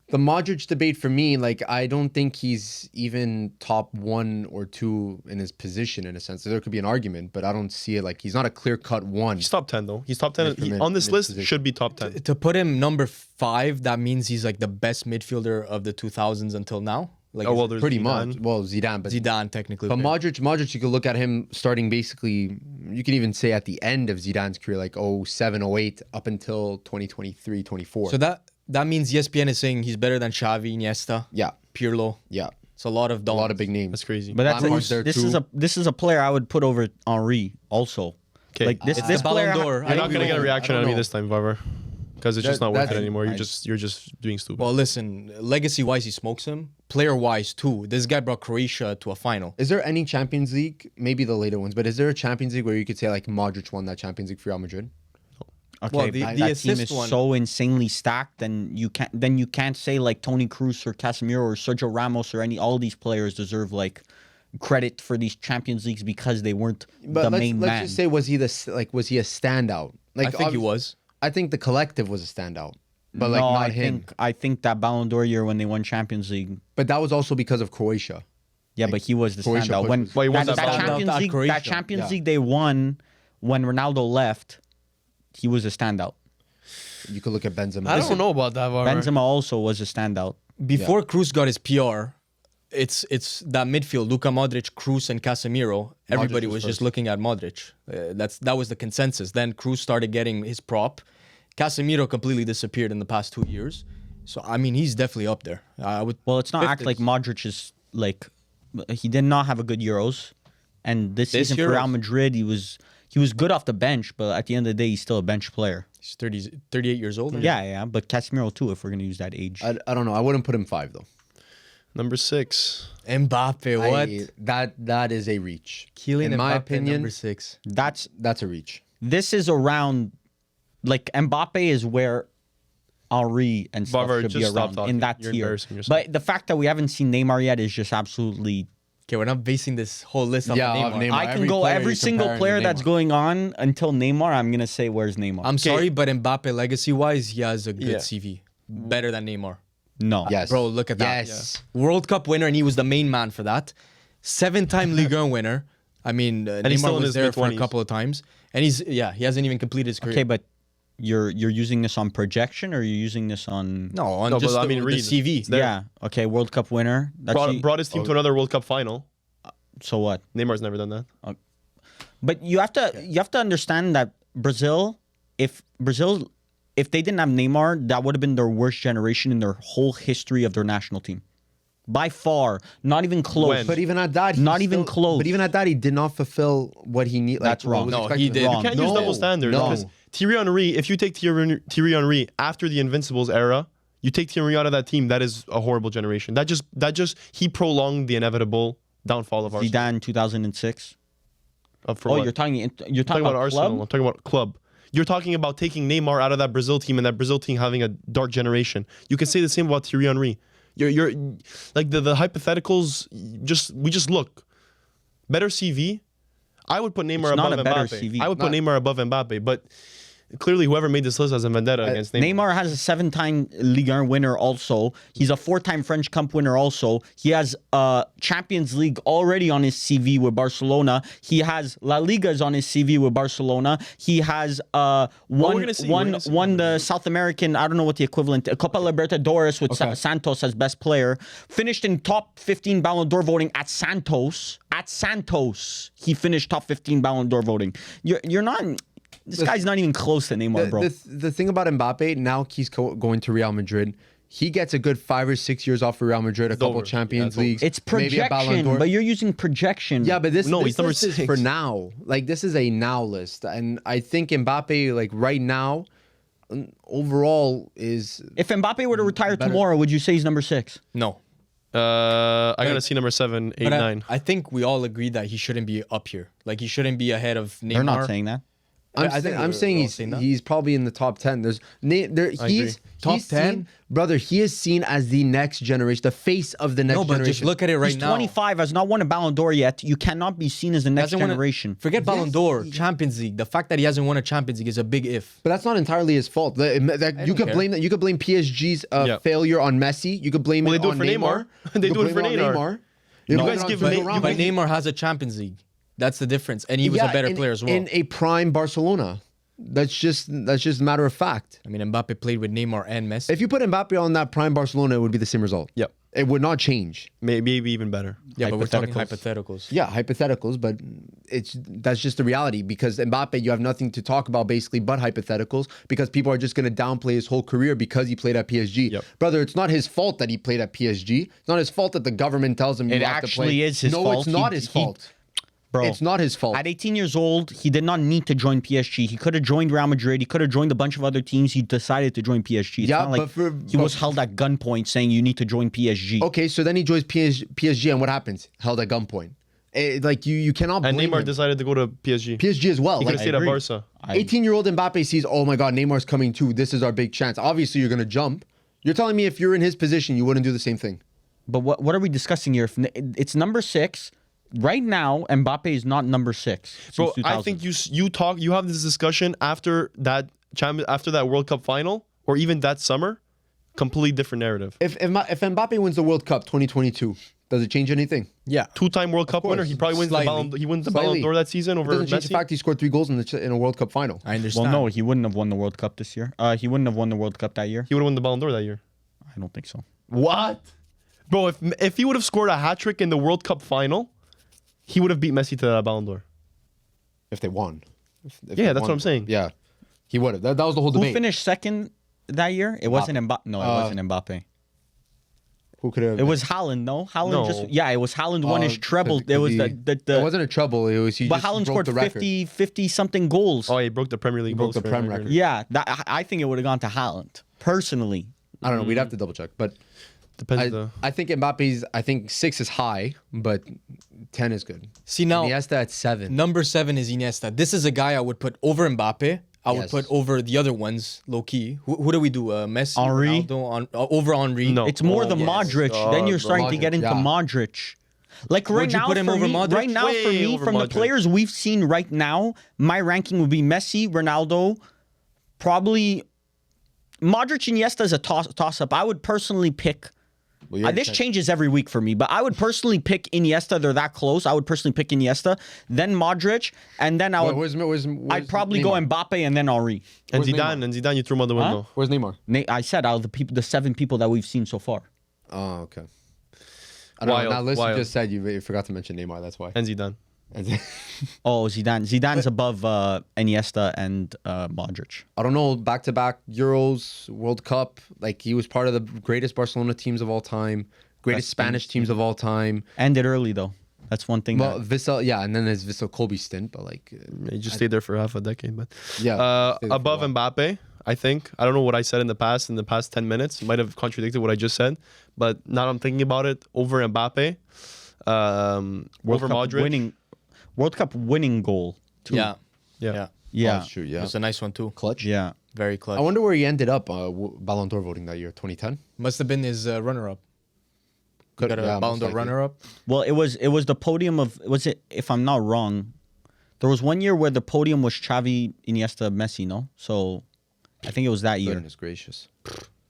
The Modric debate for me, like I don't think he's even top 1 or 2 in his position in a sense. There could be an argument, but I don't see it like he's not a clear-cut 1. He's top 10 though. He's top 10 Yeah, on this in his list. position. Should be top 10. To put him number 5, that means he's like the best midfielder of the 2000s until now. Like, Oh well, there's Pretty Zidane. much. Well, Zidane, but Zidane technically. But okay. Modric, you could look at him starting basically, you could even say at the end of Zidane's career, like 07, 08, up until 2023, 24. So that means ESPN is saying he's better than Xavi, Iniesta, yeah, Pirlo. yeah. It's a lot of A lot of dogs. big names. That's crazy. but that's Lampard's there this too. is a player I would put over Henri also. 'Kay. Like this It's this the player. Ballon d'Or. You're not I gonna get a don't- reaction I out don't of me know. this time, Varvar, because it's just That- not worth that- it anymore. I- You're just being stupid. Well, listen, legacy-wise, he smokes him. Player-wise, too. This guy brought Croatia to a final. Is there any Champions League, maybe the later ones, but is there a Champions League where you could say like Modric won that Champions League for Real Madrid? Okay, Well, the that team assist is one- so insanely stacked, and you can't say like Toni Kroos or Casemiro or Sergio Ramos or all these players deserve like credit for these Champions Leagues because they weren't But the let's main man. just say was he a standout? Like I think he was. I think the collective was a standout. but like no, not him. I think that Ballon d'Or year when they won Champions League. But that was also because of Croatia. Yeah, but he was the Croatia standout. push When was- Well, he won that, that Ballon d'Or. Champions That League, Croatia, that Champions yeah. League they won when Ronaldo left, he was a standout. You could look at Benzema. I don't know about that, Varmer. Benzema also was a standout. Before Cruz got his PR, it's that midfield: Luka Modric, Cruz, and Casemiro. Everybody was was just first. looking at Modric. That was the consensus. Then Cruz started getting his prop. Casemiro completely disappeared in the past 2 years. So I mean, he's definitely up there. I would. Well, let's not fifth act like is- Modric is like he did not have a good Euros, and this This season for Real Euros. Madrid he was good off the bench, but at the end of the day he's still a bench player. He's 38 years old. Yeah, but Casemiro too, if we're gonna use that age. I don't know. I wouldn't put him 5 though. Number 6. Mbappe, what? That is a reach. Kylian in my Mbappe, opinion, number 6. That's that's a reach. this is around like Mbappe is where Henri and stuff Varver, should be just stop around talking. in that You're tier. embarrassing yourself. But the fact that we haven't seen Neymar yet is just absolutely. Okay, we're not basing this whole list off Yeah, of off Neymar. Neymar. I can every go player every you're single comparing player to that's Neymar. going on until Neymar. I'm gonna say where's Neymar. I'm sorry, but Mbappe legacy-wise, he has a good Yeah. CV. Better than Neymar. no. Yes, Bro, look at that. Yes. World Cup winner, and he was the main man for that. 7-time Ligue 1 winner. I mean, he's still Neymar in was his there for a mid-20s. couple of times. And he hasn't even completed his career. Okay, but you're using this on projection or you're using this on no, on No, just but I the, mean, the read. CV. It's there. yeah. Okay, World Cup winner. That's Brought his team to another World Cup final. so what? Neymar's never done that. But you have to understand that Brazil, if they didn't have Neymar, that would have been their worst generation in their whole history of their national team. By far, not even close. When? But even at that, he Not even close. But even at that, he did not fulfill what he needed. That's wrong. No, he did. Wrong. You can't No, use double standards no. because Thierry Henry, if you take Thierry Henry after the Invincibles era, you take Thierry Henry out of that team, that is a horrible generation. That just he prolonged the inevitable downfall of Arsenal. Zidane 2006. For Oh, what? you're talking I'm talking about Arsenal. club? I'm talking about club. You're talking about taking Neymar out of that Brazil team and that Brazil team having a dark generation. You can say the same about Thierry Henry. You're like the hypotheticals. We just look better CV. I would put Neymar It's not above a better Mbappe. CV. I would put Neymar above Mbappe, but clearly whoever made this list has a vendetta against Neymar. Neymar has a 7-time Ligue 1 winner also. He's a 4-time French Cup winner also. He has Champions League already on his CV with Barcelona. He has La Liga's on his CV with Barcelona. He has we're gonna see the South American, I don't know what the equivalent, Copa Libertadores with Santos as best player. Finished in top 15 Ballon d'Or voting at Santos. At Santos, he finished top 15 Ballon d'Or voting. You're not... This guy's not even close to Neymar, bro. The thing about Mbappe, now he's going to Real Madrid. He gets a good 5 or 6 years off for Real Madrid, a couple over. Champions Yeah, Leagues. It's maybe a Ballon projection, d'Or. but you're using projection. Yeah, but this he's number list is 6 for now. Like, this is a now list. And I think Mbappe, like, right now, overall is... If Mbappe were to retire tomorrow, would you say he's number 6? No. I gotta see number 7, 8, But 9. I think we all agree that he shouldn't be up here. Like, he shouldn't be ahead of Neymar. They're not saying that. I'm saying he's probably in the top 10. He's Top 10? seen, brother. He is seen as the next generation, the face of the next No, but generation. just look at it right He's now. 25, has not won a Ballon d'Or yet. You cannot be seen as the next Hasn't won a- generation. Forget Ballon d'Or, Champions League. The fact that he hasn't won a Champions League is a big if. But that's not entirely his fault. You don't could care. blame that. You could blame PSG's Yeah. failure on Messi. You could blame Well, it they do on it for Neymar. They You do could it for blame Neymar. You No, guys guys give give but, me- around. But Neymar has a Champions League. That's the difference. And he was a better player as well. In a prime Barcelona. That's just matter of fact. I mean, Mbappe played with Neymar and Messi. If you put Mbappe on that prime Barcelona, it would be the same result. Yep. It would not change. Maybe even better. yeah, but we're talking hypotheticals. hypotheticals. Yeah, hypotheticals, but that's just the reality because Mbappe, you have nothing to talk about basically but hypotheticals because people are just going to downplay his whole career because he played at PSG. Yep. Brother, it's not his fault that he played at PSG. It's not his fault that the government tells him It you have to play. actually is his no, fault. it's not He- his he- fault. Bro, It's not his fault. At 18 years old, he did not need to join PSG. He could have joined Real Madrid. He could have joined a bunch of other teams. He decided to join PSG. It's Yeah, not like but he was held at gunpoint saying you need to join PSG. Okay, so then he joins PSG and what happens? Held at gunpoint. Like you cannot And blame Neymar him. decided to go to PSG. PSG as well. He could Like, have stayed at Barca. 18-year-old Mbappe sees, oh my God, Neymar's coming too. This is our big chance. Obviously, you're going to jump. You're telling me if you're in his position, you wouldn't do the same thing. But what are we discussing here? If it's number 6. Right now, Mbappe is not number 6. since Bro, I 2000. think you have this discussion after that World Cup final or even that summer, completely different narrative. If Mbappe wins the World Cup 2022, does it change anything? Yeah. Two-time World Cup winner. course. He probably wins Slightly. He wins the Slightly. Ballon d'Or that season It over doesn't change the Messi. fact he scored 3 goals in a World Cup final. I understand. Well, no, he wouldn't have won the World Cup this year. He wouldn't have won the World Cup that year. He would have won the Ballon d'Or that year. I don't think so. What? Bro, if he would have scored a hat trick in the World Cup final, he would have beat Messi to that Ballon d'Or. If they won. If Yeah, they that's won. what I'm saying. Yeah, he would have. That was the whole Who debate. finished second that year? It wasn't Mbappe. No, it wasn't Mbappe. Who could have? It was Haaland. No, Haaland No. just it was Haaland won his 'cause- treble. 'cause It was he- the It wasn't a trouble. It was he but just Haaland broke scored the record. 50 something goals. Oh, he broke the Premier League broke goals the for Prem record. record. Yeah, I think it would have gone to Haaland personally. I don't know. We'd have to double check, but Depends. I think Mbappe's. I think 6 is high, but 10 is good. See now, Iniesta at 7. number 7 is Iniesta. This is a guy I would put over Mbappe. I would Yes. put over the other ones, low key. Who do we do? Messi, Henry? Ronaldo, over Henry. No. It's more Oh, the yes. Modric. Then you're starting to Modric, get into yeah. Modric. Like right Would you now, put him for over me, Modric? right now for Way me, over from the Modric. players we've seen right now, my ranking would be Messi, Ronaldo, probably Modric, Iniesta is a toss up. I would personally pick. Well, you're This 10. changes every week for me, but I would personally pick Iniesta. They're that close. I would personally pick Iniesta, then Modric, and then I would. Where's I'd probably Neymar? go Mbappe and then Henry. And Where's Zidane, you threw him out the window. Where's Neymar? I said out of the 7 people that we've seen so far. Oh, okay. I don't Wild, know. That list you wild. just said, you forgot to mention Neymar. That's why. And Zidane. Oh, Zidane. Zidane's above Iniesta and Modric. I don't know. Back-to-back Euros, World Cup. Like he was part of the greatest Barcelona teams of all time, greatest Best Spanish teams of all time. Ended early though. That's one thing. Well, Vissel, yeah, and then there's Vissel Kobe stint, but like, He just stayed there for half a decade. But yeah, stayed there for a above while. Mbappe, I think. I don't know what I said in the past 10 minutes. Might have contradicted what I just said. But now I'm thinking about it, over Mbappe, over Modric. World Cup winning goal. Too. Yeah. Yeah. Yeah. Oh, Yeah. that's true. Yeah, It's a nice one too. clutch. Yeah. Very clutch. I wonder where he ended up. Ballon d'Or voting that year, 2010. Must have been his runner-up. Could Got a yeah, Ballon most d'Or likely. runner-up. Well, it was the podium of, was it, if I'm not wrong, there was one year where the podium was Xavi, Iniesta, Messi, no? So I think it was that year. Goodness gracious.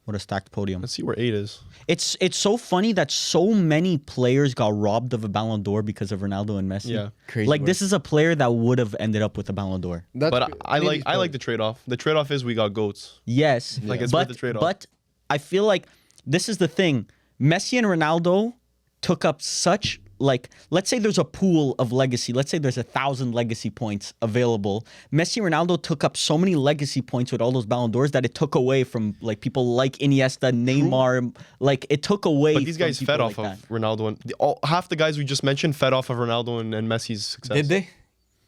What a stacked podium. Let's see where 8 is. It's so funny that so many players got robbed of a Ballon d'Or because of Ronaldo and Messi. Yeah. Crazy Like work. this is a player that would have ended up with a Ballon d'Or. That's But I maybe like the trade-off. The trade-off is we got GOATs. Yes. Like, it's worth but the trade-off. but I feel like this is the thing. Messi and Ronaldo took up such, like, let's say there's a pool of legacy. Let's say there's 1,000 legacy points available. Messi and Ronaldo took up so many legacy points with all those Ballon d'Ors that it took away from like people like Iniesta, Neymar. Like it took away. But these from guys people fed off like of that. Ronaldo. And half the guys we just mentioned fed off of Ronaldo and Messi's success. Did they?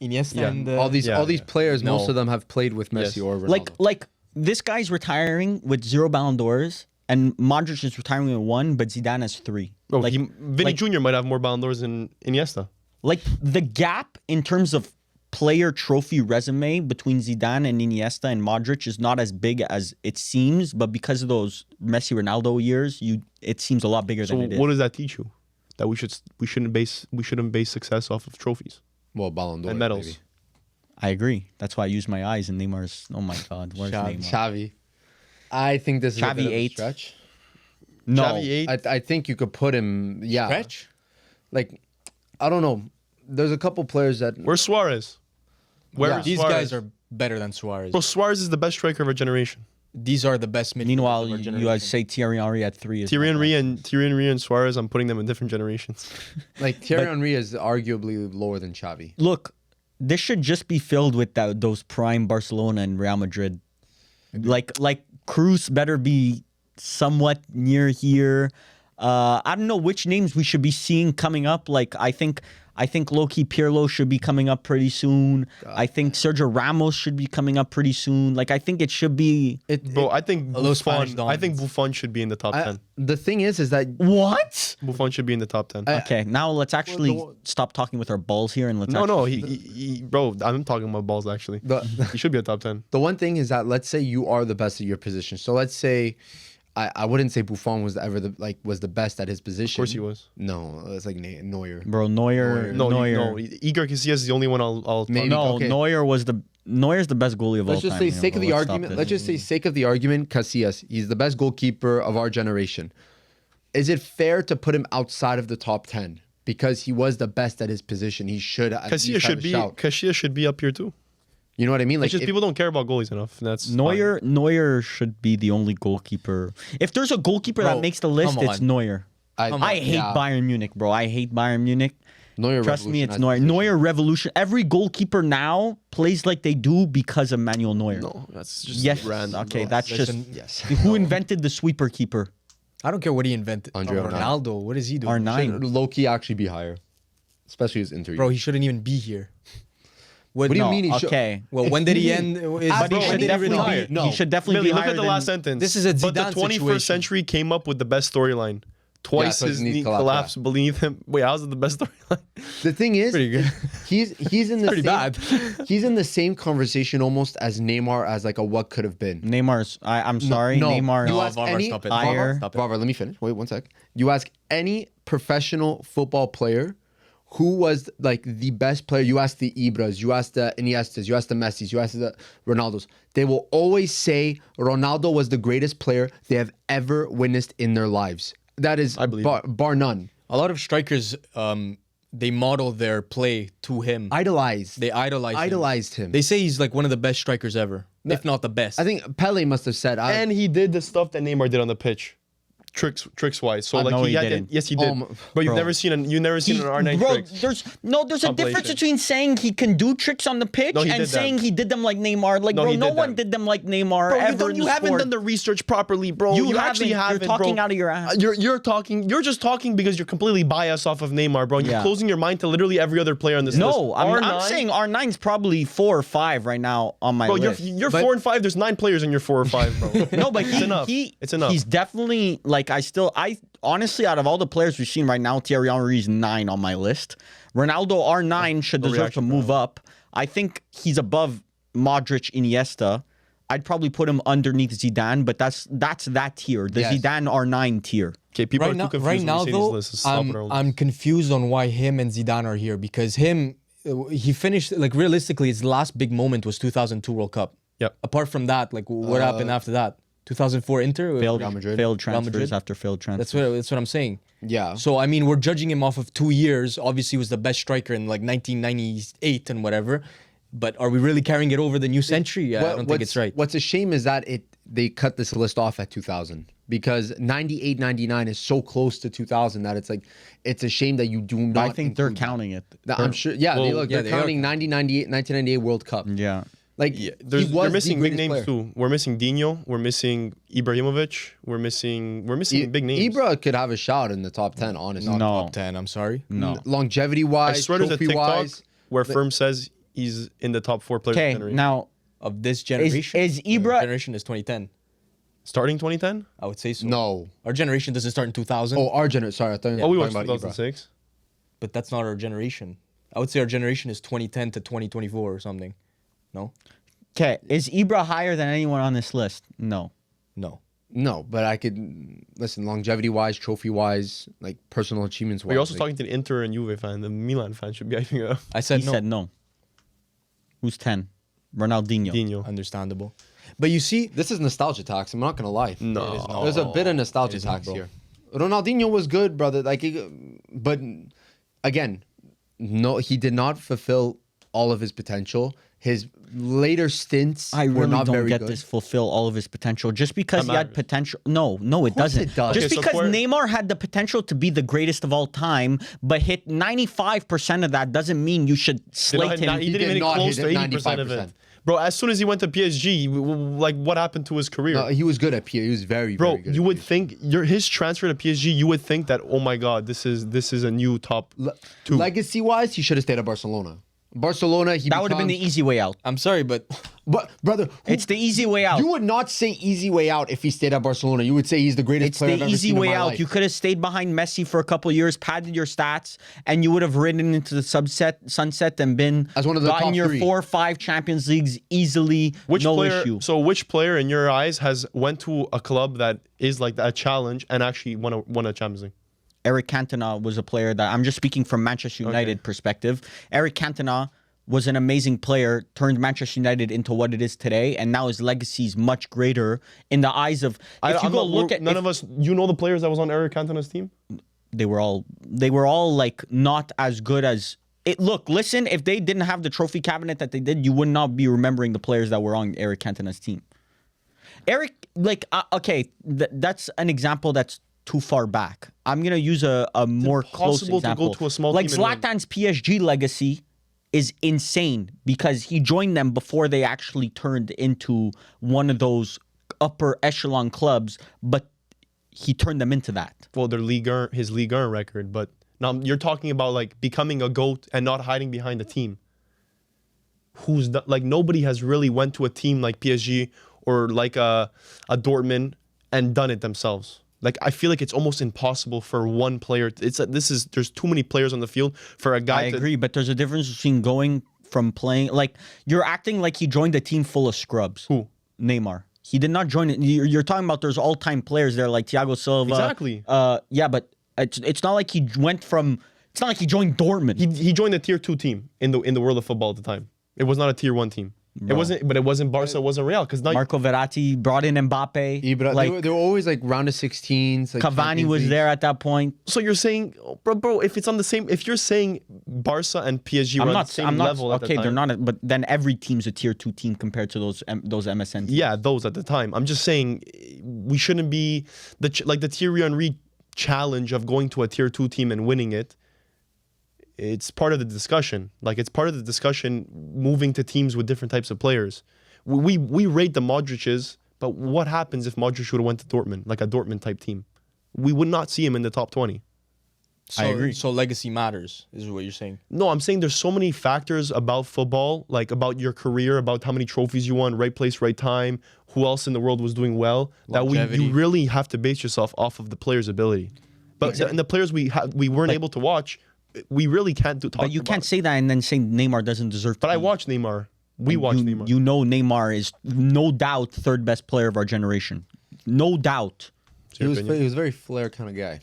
Iniesta Yeah. and all these Yeah, yeah. players. No. Most of them have played with Messi Yes. or Ronaldo. Like this guy's retiring with 0 Ballon d'Ors, and Modric is retiring with 1, but Zidane has 3. Bro, like, Vinny Jr. might have more Ballon d'Ors than Iniesta. like the gap in terms of player trophy resume between Zidane and Iniesta and Modric is not as big as it seems, but because of those Messi Ronaldo years, it seems a lot bigger So than it is. what does that teach you? That we shouldn't base success off of trophies well, Ballon d'Or and medals. maybe. I agree. That's why I use my eyes and Neymar's. Oh my God, where's Xavi. Neymar? Xavi. I think this is Xavi a bit of a 8. stretch. No, Xavi 8. I think you could put him. Yeah, Stretch? like I don't know. There's a couple players that Where's Suarez? Where Yeah. is These Suarez? guys are better than Suarez. Bro, Suarez is the best striker of our generation. These are the best midfielders Meanwhile, of our you generation. guys say Thierry Henry at 3 is Thierry not Henry and Suarez, I'm putting them in different generations. like Thierry Henry is arguably lower than Xavi. Look, this should just be filled with those prime Barcelona and Real Madrid. Like Cruz better be somewhat near here. I don't know which names we should be seeing coming up. Like I think low-key Pirlo should be coming up pretty soon. I think Sergio Ramos should be coming up pretty soon. Like I think it should be. Bro, I think Hello, Spanish Buffon dominance. should be in the top 10. The thing is that What? Buffon should be in the top 10. Okay, now let's actually Well, stop talking with our balls here and let's. no, actually bro, I'm talking about balls actually. the He should be a top 10. the one thing is that let's say you are the best at your position. So let's say I wouldn't say Buffon was ever was the best at his position. Of course he was. No, it's like Neuer. Bro, Neuer. No, Igor Casillas is the only one I'll Maybe. No, Okay. Neuer's the best goalie of all Let's just time. say you know, sake of the let's stop argument. this. Let's just say sake of the argument. Casillas, he's the best goalkeeper of our generation. Is it fair to put him outside of the top 10 because he was the best at his position? He should. Casillas should be up here too. You know what I mean? It's just people don't care about goalies enough. And that's Neuer should be the only goalkeeper. If there's a goalkeeper Bro, that makes the list, come it's on. Neuer. I hate yeah. Bayern Munich, bro. I hate Bayern Munich. Neuer Trust me, it's revolutionized Neuer. the position. Neuer revolution. Every goalkeeper now plays like they do because of Manuel Neuer. No, that's just Yes. random. Okay, bro. that's Listen, just who invented the sweeper keeper. I don't care what he invented. Andre Ronaldo, what is he doing? R9. Should low-key actually be higher, especially his Inter. Bro, he shouldn't even be here. What do you No, mean he should? okay. Well, when did he end? Is But But he Bro, should when did he definitely retire? be. No. He should definitely Billy, be look higher at the than- last sentence. This is a But the Zidane 21st situation. century came up with the best storyline. Twice twice his knee knee collapse, collapsed beneath him. Wait, how's it the best storyline? The thing is, Pretty good. he's in the Pretty same, bad. he's in the same conversation almost as Neymar as like a what could have been. Neymar's. I'm sorry. no, Neymar. you No, ask Varvar, any stop it. Higher. Stop it. Varvar, let me finish. Wait 1 sec. You ask any professional football player who was like the best player. You ask the Ibras, you ask the Iniestas, you ask the Messis, you ask the Ronaldos. They will always say Ronaldo was the greatest player they have ever witnessed in their lives. That is I believe bar none. A lot of strikers, they model their play to him. Idolized. They idolized him. him. They say he's like one of the best strikers ever, if not the best. I think Pele must have said. And he did the stuff that Neymar did on the pitch. Tricks wise. So like no, he had didn't. yes he did. But you've Bro. never seen an R9 Bro, tricks. there's a difference Compilation. between saying he can do tricks on the pitch No, he and did saying them. he did them like Neymar. Like, No, bro, he no did one them. did them like Neymar Bro, ever in you the haven't sport. done the research properly, bro. You actually haven't. haven't. You're talking bro. out of your ass. You're talking. You're just talking because you're completely biased off of Neymar, bro. And You're Yeah. closing your mind to literally every other player on this list. No, I'm R9, saying R9's probably 4 or 5 right now on my Bro, list. you're 4 and 5. There's 9 players in your 4 or 5, bro. No, but it's enough. It's enough. He's definitely like I honestly out of all the players we've seen right now, Thierry Henry's 9 on my list. Ronaldo R9 should deserve to reaction, move up. I think he's above Modric, Iniesta. I'd probably put him underneath Zidane, but that's that tier, the Yes. Zidane R9 tier. Okay, people right are now, too confused right when now we say though, these lists. Stop it early. I'm confused on why him and Zidane are here because he finished like realistically his last big moment was 2002 World Cup. Yep. Apart from that, like what happened after that? 2004 Inter. Failed Madrid. transfers Madrid. after failed transfers. That's what I'm saying. Yeah. So I mean, we're judging him off of 2 years. Obviously, he was the best striker in like 1998 and whatever. But are we really carrying it over the new century? I don't think it's right. What's a shame is that they cut this list off at 2000 because 98, 99 is so close to 2000 that it's a shame that you do not. I think they're include that. counting it. I'm sure. Yeah, Well, they're they are. counting 1998 World Cup. Yeah. Like Yeah, he you're was missing the big greatest names player. too. We're missing Dino. We're missing Ibrahimovic. We're missing big names. Ibra could have a shot in the top 10, honestly. No. Top 10. I'm sorry. No. Longevity I wise, swear there's a trophy TikTok wise. where Firm says he's in the top 4 players of Okay, the generation. now Of this generation, is the Ibra- generation is 2010. Starting 2010? I would say so. No. Our generation doesn't start in 2000. Oh, our generation. Sorry, I thought you Oh, we were watched talking about Ibra. 2006. But that's not our generation. I would say our generation is 2010 to 2024 or something. No? okay, is Ibra higher than anyone on this list? No. No. No, but I could listen. Longevity wise, trophy wise, like personal achievements wise. But you're also like, talking to the Inter and Juve fan. The Milan fan should be hyping up. I said He no. said no. Who's 10? Ronaldinho. Dino. Understandable. But you see, This is nostalgia tax. I'm not gonna lie. No. It is not. There's a bit of nostalgia It is not, tax bro. here. Ronaldinho was good, brother. But again, no, he did not fulfill all of his potential. His later stints I were really not don't very get good. this fulfill all of his potential. Just because he had matters. potential. No, it course doesn't. it does. Just Okay, so because for- Neymar had the potential to be the greatest of all time, but hit 95% of that doesn't mean you should slate him. He didn't did even not get close hit to it 80% of it. 95%. Bro, as soon as he went to PSG, like what happened to his career? No, he was good at PSG. He was very, Bro, very good. you at would PSG. think his transfer to PSG, you would think that, oh my God, this is a new top 2. Legacy wise, he should have stayed at Barcelona. Barcelona, That would have been the easy way out. I'm sorry, but But brother, It's the easy way out. you would not say easy way out if he stayed at Barcelona. You would say he's the greatest It's player I've the ever easy seen in way my out. life. You could have stayed behind Messi for a couple years, padded your stats, and you would have ridden into the sunset and been As one of the gotten top your three. 4 or 5 Champions Leagues easily. Which no player? issue. So which player in your eyes has went to a club that is like that challenge and actually won a Champions League? Eric Cantona was a player that I'm just speaking from Manchester United perspective. Eric Cantona was an amazing player, turned Manchester United into what it is today, and now his legacy is much greater in the eyes of. If you go look at none of us, you know the players that was on Eric Cantona's team. they were all like not as good as it. Look, listen, if they didn't have the trophy cabinet that they did, you would not be remembering the players that were on Eric Cantona's team. Eric, like, that's an example that's too far back. I'm gonna use a more close impossible to go example. to a small like team and win. Zlatan's PSG legacy is insane because he joined them before they actually turned into one of those upper echelon clubs, but he turned them into that. Well, his Ligue 1 record, but now you're talking about like becoming a GOAT and not hiding behind a team. Like nobody has really went to a team like PSG or like a Dortmund and done it themselves. Like I feel like it's almost impossible for one player. There's too many players on the field for a guy. I agree, but there's a difference between going from playing like you're acting like he joined a team full of scrubs. Who? Neymar. He did not join it. You're talking about there's all-time players there like Thiago Silva. Exactly. Yeah, but it's not like he went from. It's not like he joined Dortmund. He joined a tier 2 team in the world of football at the time. It was not a tier 1 team. It wasn't Barca. It wasn't Real because now Marco Verratti brought in Mbappe. Ibra, like they were always like round of 16s. Like Cavani Champions was League. there at that point. So you're saying, bro, if it's on the same, if you're saying Barca and PSG were on the same level at the okay, time, they're not. But then every team's a tier 2 team compared to those MSN teams. Yeah, those at the time. I'm just saying we shouldn't be the Thierry Henry challenge of going to a tier 2 team and winning it. It's part of the discussion. Like it's part of the discussion moving to teams with different types of players. We rate the Modric's, but what happens if Modric would have went to Dortmund, like a Dortmund type team? We would not see him in the top 20. I agree. So legacy matters, is what you're saying. No, I'm saying there's so many factors about football, like about your career, about how many trophies you won, right place, right time, who else in the world was doing well, Longevity. you really have to base yourself off of the player's ability. But and the players we weren't able to watch, we really can't talk But you about can't it. say that and then say Neymar doesn't deserve. But I watched Neymar. We watched Neymar. You know Neymar is no doubt third best player of our generation. No doubt. He was a very flair kind of guy.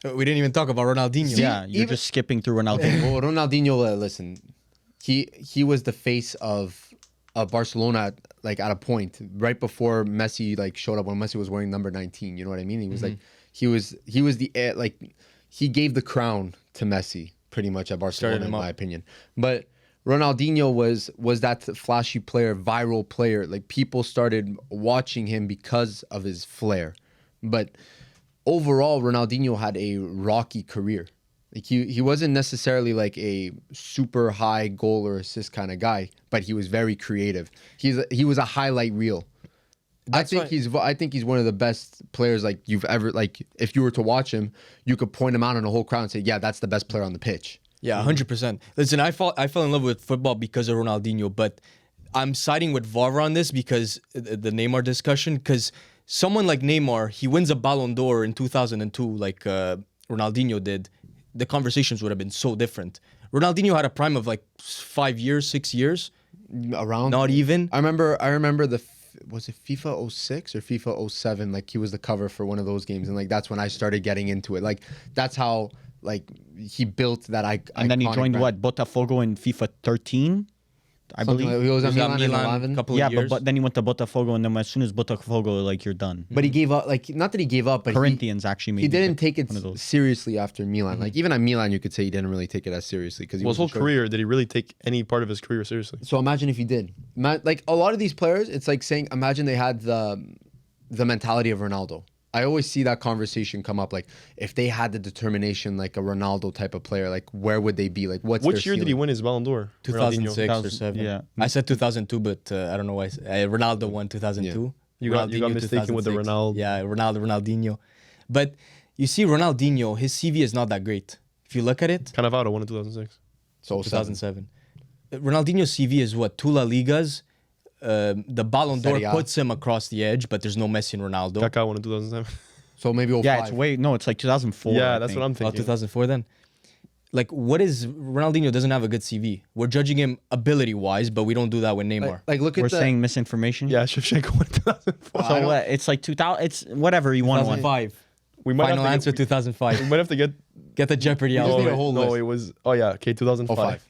We didn't even talk about Ronaldinho. Yeah, you're just skipping through Ronaldo. Well, Ronaldinho, listen, he was the face of Barcelona like at a point right before Messi like showed up when Messi was wearing number 19. You know what I mean? He was like he was the like he gave the crown to Messi pretty much at Barcelona in my opinion. But Ronaldinho was that flashy player, viral player. Like people started watching him because of his flair. But overall, Ronaldinho had a rocky career. Like he wasn't necessarily like a super high goal or assist kind of guy, but he was very creative. He was a highlight reel. I think he's one of the best players like you've ever like. If you were to watch him, you could point him out in a whole crowd and say, "Yeah, that's the best player on the pitch." Yeah, 100%. Listen, I fell in love with football because of Ronaldinho, but I'm siding with Vavra on this because the Neymar discussion, because someone like Neymar, he wins a Ballon d'Or in 2002 like Ronaldinho did, the conversations would have been so different. Ronaldinho had a prime of like 5 years, 6 years. Around Not even. I remember was it FIFA 06 or FIFA 07? Like he was the cover for one of those games, and like that's when I started getting into it. Like that's how like he built that And then he joined brand. what? Botafogo in FIFA 13, I Something believe. like, he was at He was at Milan in Milan 11. a couple Yeah, of years. but then he went to Botafogo, and then as soon as Botafogo, like you're done. But he gave up. Like not that he gave up, but Corinthians actually made he didn't take it one of those. seriously after Milan. Like even at Milan, you could say he didn't really take it as seriously because he Well, his whole wasn't sure. career, did he really take any part of his career seriously? So imagine if he did. Like a lot of these players, it's like saying, imagine they had the mentality of Ronaldo. I always see that conversation come up. Like if they had the determination, like a Ronaldo type of player, like where would they be? Like what's Which their year did he ceiling? win his Ballon d'Or? 2006 Ronaldinho? or 7. yeah. I said 2002, but I don't know why. Ronaldo won 2002. Yeah. You got Ronaldinho mistaken with the 2006. Ronaldo. Yeah, Ronaldinho. But you see, Ronaldinho, his CV is not that great. If you look at it, Cannavaro won in 2006. So 2007. Ronaldinho's CV is what? 2 La Ligas. The Ballon d'Or Serie A. puts him across the edge, but there's no Messi and Ronaldo. Kaká won in 2007. So maybe 05. Yeah, it's like 2004. Yeah, I that's think. what I'm Oh, thinking. 2004 then. Like, what is Ronaldinho doesn't have a good CV. We're judging him ability-wise, but we don't do that with Neymar. Like look at We're the saying misinformation. Yeah, Shevchenko won in 2004. So what? It's like 2000. It's whatever you want. 2005. We might Final have to answer, get, 2005. we might have to get. Get the Jeopardy just out. need a whole no, list. it was. Oh yeah, okay, 2005.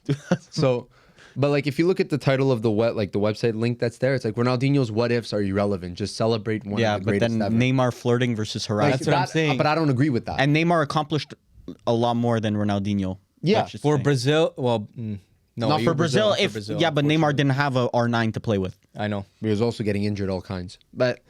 So, but like if you look at the title of the website link that's there, it's like Ronaldinho's what ifs are irrelevant. Just celebrate one Yeah, of the but greatest then ever. Neymar flirting versus Like, harassment. That's what I'm saying. But I don't agree with that. And Neymar accomplished a lot more than Ronaldinho. Yeah, let's just For say. Brazil, well, no. Not you- For Brazil, not for if Brazil, yeah, but Neymar unfortunately. didn't have a R9 to play with. I know. he was also getting injured all kinds. But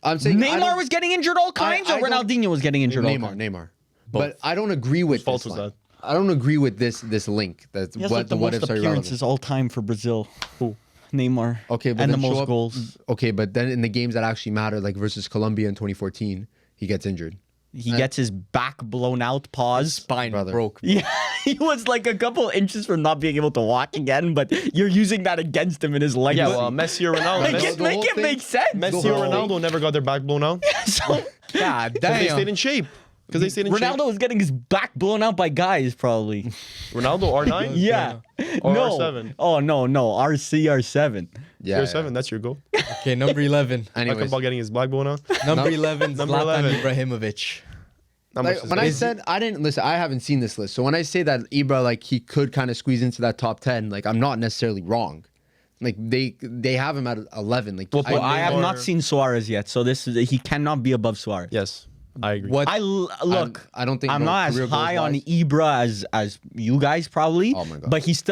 I'm saying Neymar was getting injured all kinds, I or don't- Ronaldinho was getting injured all Neymar, kinds. Neymar. But I don't agree with fault this was line. that? I don't agree with this link. That's He has what like the what most ifs are irrelevant. appearances all time for Brazil. Who? Neymar. Okay, but and the then show most up- goals. Okay, but then in the games that actually matter, like versus Colombia in 2014, he gets injured. He gets his back blown out. Pause. Spine Brother. broke. Yeah, he was like a couple inches from not being able to walk again, but you're using that against him in his legacy. Yeah, well, Messi or Ronaldo. make the it, whole make it thing- make sense. Messi the or whole Ronaldo never got their back blown out. So, God Because they stayed damn. in shape. Because they stayed in shape. Ronaldo was getting his back blown out by guys, probably. Ronaldo R9. Yeah. Or no. R7. Oh no, RC R7. Yeah, CR7, that's your goal. Okay, number 11. Talking Anyways, about getting his back blown out. Number 11, Number Zlatan 11. Ibrahimovic. Not like, much to when say. I said I didn't listen, I haven't seen this list. So when I say that Ibra, like he could kind of squeeze into that top 10, like I'm not necessarily wrong. Like they have him at 11. Like Well, I have Neymar- not seen Suarez yet, so he cannot be above Suarez. Yes, I agree. What? Look, I don't think I'm no not as career goals high on wise. Ibra as you guys probably. Oh my God. But he's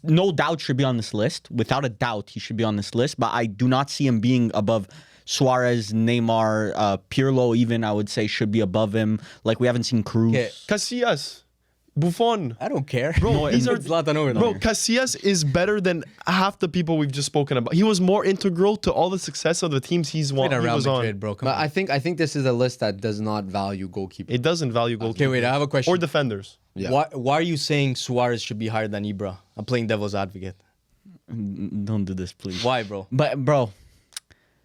no doubt should be on this list. Without a doubt, he should be on this list. But I do not see him being above Suarez, Neymar, Pirlo. Even I would say should be above him. Like we haven't seen Cruz. Okay. Casillas, Buffon. I don't care. Bro, these are Zlatan over Bro, there. Casillas is better than half the people we've just spoken about. He was more integral to all the success of the teams he Played at Real was Madrid, on. bro. Come But on. I think this is a list that does not value goalkeeper. It doesn't value goalkeepers. Okay, wait. I have a question. Or defenders. Yeah. Why are you saying Suarez should be higher than Ibra? I'm playing devil's advocate. Don't do this, please. Why, bro? But bro,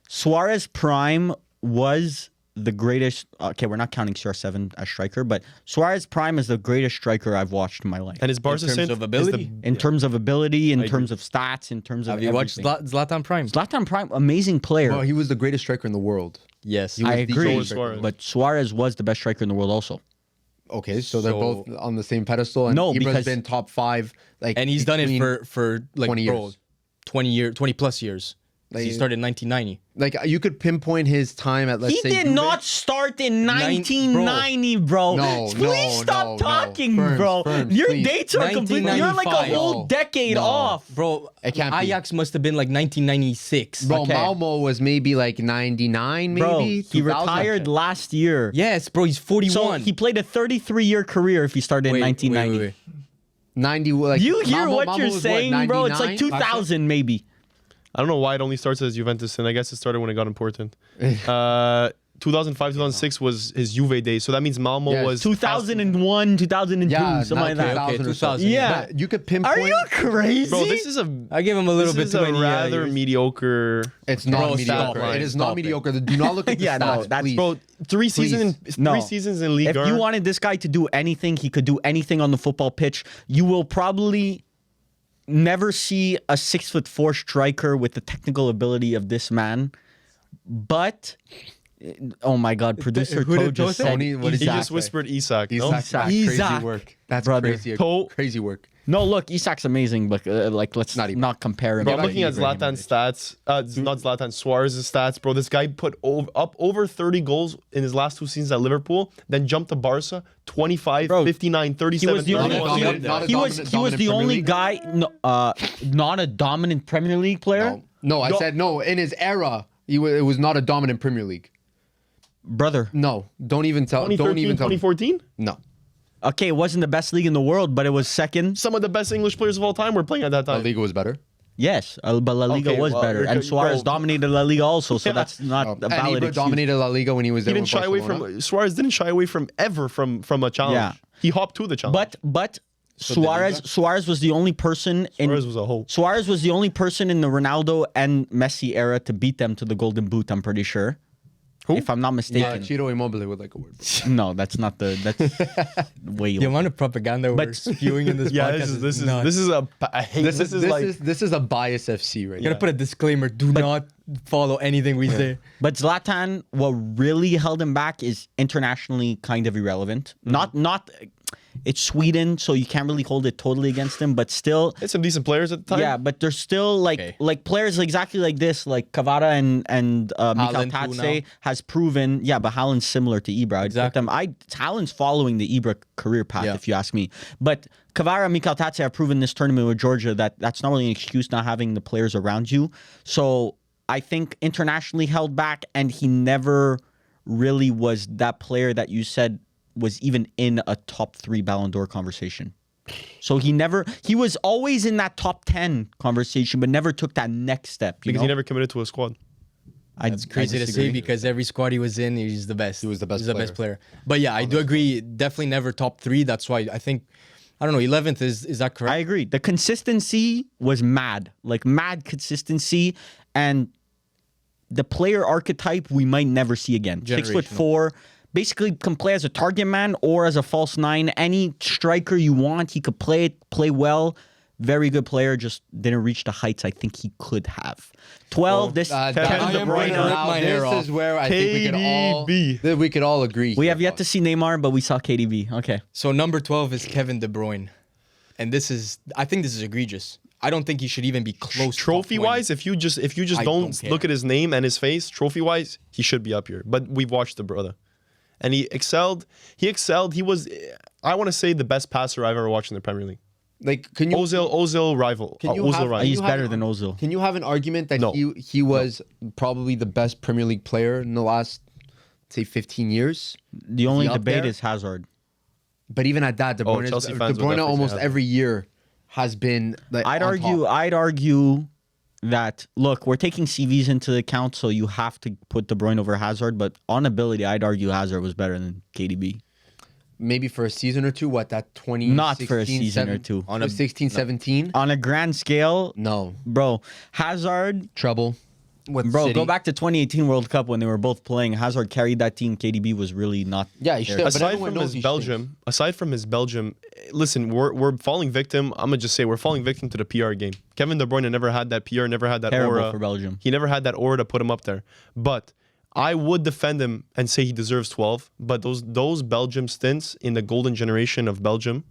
Suarez prime was the greatest. Okay, we're not counting CR7 as striker, but Suarez prime is the greatest striker I've watched in my life. And his Barca terms stint of is ability? In terms of ability, in I terms of stats, in terms of Have you watched everything. Zlatan Prime? Zlatan Prime, amazing player. Well, he was the greatest striker in the world. Yes. He was I the agree, greatest striker. Suarez. but Suarez was the best striker in the world also. Okay, so they're So- both on the same pedestal. And No, Ibra's because- been top 5. Like, And he's done it between- for like 20 bro, years. 20 plus years. Like- He started in 1990. like you could pinpoint his time at let's He say did Juve. not start in 1990, bro. No, Please no, stop no, no. talking, Firms, bro. firms, Your please. dates are complete. You're like a 1995. whole No. decade No. off. Bro, It can't be. Ajax must have been like 1996. Bro, Okay. Malmo was maybe like 99, maybe. Bro, he 2000. retired last year. Yes, bro, he's 41. So he played a 33-year career if he started in 1990. Wait. 90. Like, You hear Malmo- what Malmo you're was saying, bro? It's like 99? 2000 maybe. I don't know why it only starts as Juventus, and I guess it started when it got important. 2005, 2006 was his Juve days, so that means Malmo Yes. was 2001, 2002, Yeah, something not like that. 2000 or 2000. something. Yeah. But you could pinpoint. Are you crazy? Bro, this is a I give him a little this bit is too a many rather years. mediocre. It's not Bro, stop, mediocre. Ryan. It is Stop not it. mediocre. Do not look at the Yeah, no, stats, that's- please. Bro, three seasons in Ligue If 1. you wanted this guy to do anything, he could do anything on the football pitch. You will probably never see a 6'4" striker with the technical ability of this man. But oh my God, producer Who Toe did Toe just say? said Tony, what did he Isak just whispered Isak. No? Isak, Isak. crazy work. That's Brother. crazy. Toe- Crazy work. No, look, Isak's amazing, but like let's Not not, even. compare him. Bro, I'm Get looking out at of here, Zlatan's stats. Not Zlatan, Suarez's stats, bro. This guy put up over 30 goals in his last 2 seasons at Liverpool, then jumped to Barca, 25, Bro, 59, 37, He was the only. 31. He- He was dominant the Premier only League. guy, not a dominant Premier League player, No, I said no. In his era, it was not a dominant Premier League. brother. No, don't even tell. Don't 2013, even tell. me. 2014? No. Okay, it wasn't the best league in the world, but it was second. Some of the best English players of all time were playing at that La time. Liga was better. Yes, but La Liga Okay, was well, better, you're- and Suarez bro. dominated La Liga also, so Yeah. that's not a And valid Ibra excuse. dominated La Liga when he was He there. didn't with shy away Barcelona. from Suarez. Didn't shy away from a challenge. Yeah. He hopped to the challenge. But Suarez was the only person in Suarez was a hoe. Suarez was the only person in the Ronaldo and Messi era to beat them to the Golden Boot. I'm pretty sure. Who? If I'm not mistaken. Ciro Immobile would like a word. No, that's way The amount of propaganda we're spewing in this Yeah, podcast this nuts. is a I hate This is a bias FC right You gotta now. put a disclaimer. Do not follow anything we say. But Zlatan, what really held him back is internationally kind of irrelevant. Not. It's Sweden, so you can't really hold it totally against him. But still, It's some decent players at the time. yeah. But there's still Okay. like players exactly like this, like Kavara and Mikal Haaland too Tatse now. has proven. Yeah, but Haaland's similar to Ibra. I'd put Exactly. them. Haaland's following the Ibra career path, Yeah. if you ask me. But Kavara and Mikal Tatse have proven this tournament with Georgia that that's not really an excuse not having the players around you. So I think internationally held back, and he never really was that player that you said was even in a top 3 Ballon d'Or conversation. So he was always in that top 10 conversation, but never took that next step. You Because know? he never committed to a squad. It's crazy to say disagree. because every squad he was in, he's the best. He was the best He's the best player. But yeah, I do agree. Definitely never top 3. That's why I think, I don't know, 11th is that correct? I agree. The consistency was mad, like mad consistency, and the player archetype we might never see again. 6'4", basically can play as a target man or as a false 9. Any striker you want, he could play well. Very good player, just didn't reach the heights I think he could have. 12. This I Kevin am De gonna Bruyne. rip Now, my hair this off. is where I think we could all agree. We here, have yet to boss. see Neymar, but we saw KDB. Okay. So number 12 is Kevin De Bruyne. And I think this is egregious. I don't think he should even be close. to Trophy top 20. wise, if you just I don't don't care. look at his name and his face, trophy wise, he should be up here. But we've watched the brother, and he excelled. He was, I want to say, the best passer I've ever watched in the Premier League. Like, can you Ozil rival. Can you Ozil have- rival. can He's you have better an- than Ozil. Can you have an argument that No. he was probably the best Premier League player in the last, say, 15 years? The only up debate there? is Hazard. But even at that, De Bruyne, Chelsea fans would definitely almost say that. every year has been like I'd on argue. top. I'd argue that look, we're taking CVs into account, so you have to put De Bruyne over Hazard. But on ability, I'd argue Hazard was better than KDB. Maybe for a season or two. What, that 20? Not for a season or two. On a 16, 17? On a grand scale, No. bro, Hazard, Trouble. With bro, City. go back to 2018 World Cup when they were both playing. Hazard carried that team. KDB was really not. Yeah, he should. there. But Aside everyone from knows his he Belgium, listen, we're falling victim. I'm gonna just say we're falling victim to the PR game. Kevin De Bruyne never had that PR, never had that Terrible aura for Belgium. He never had that aura to put him up there. But I would defend him and say he deserves 12. But those Belgium stints in the golden generation of Belgium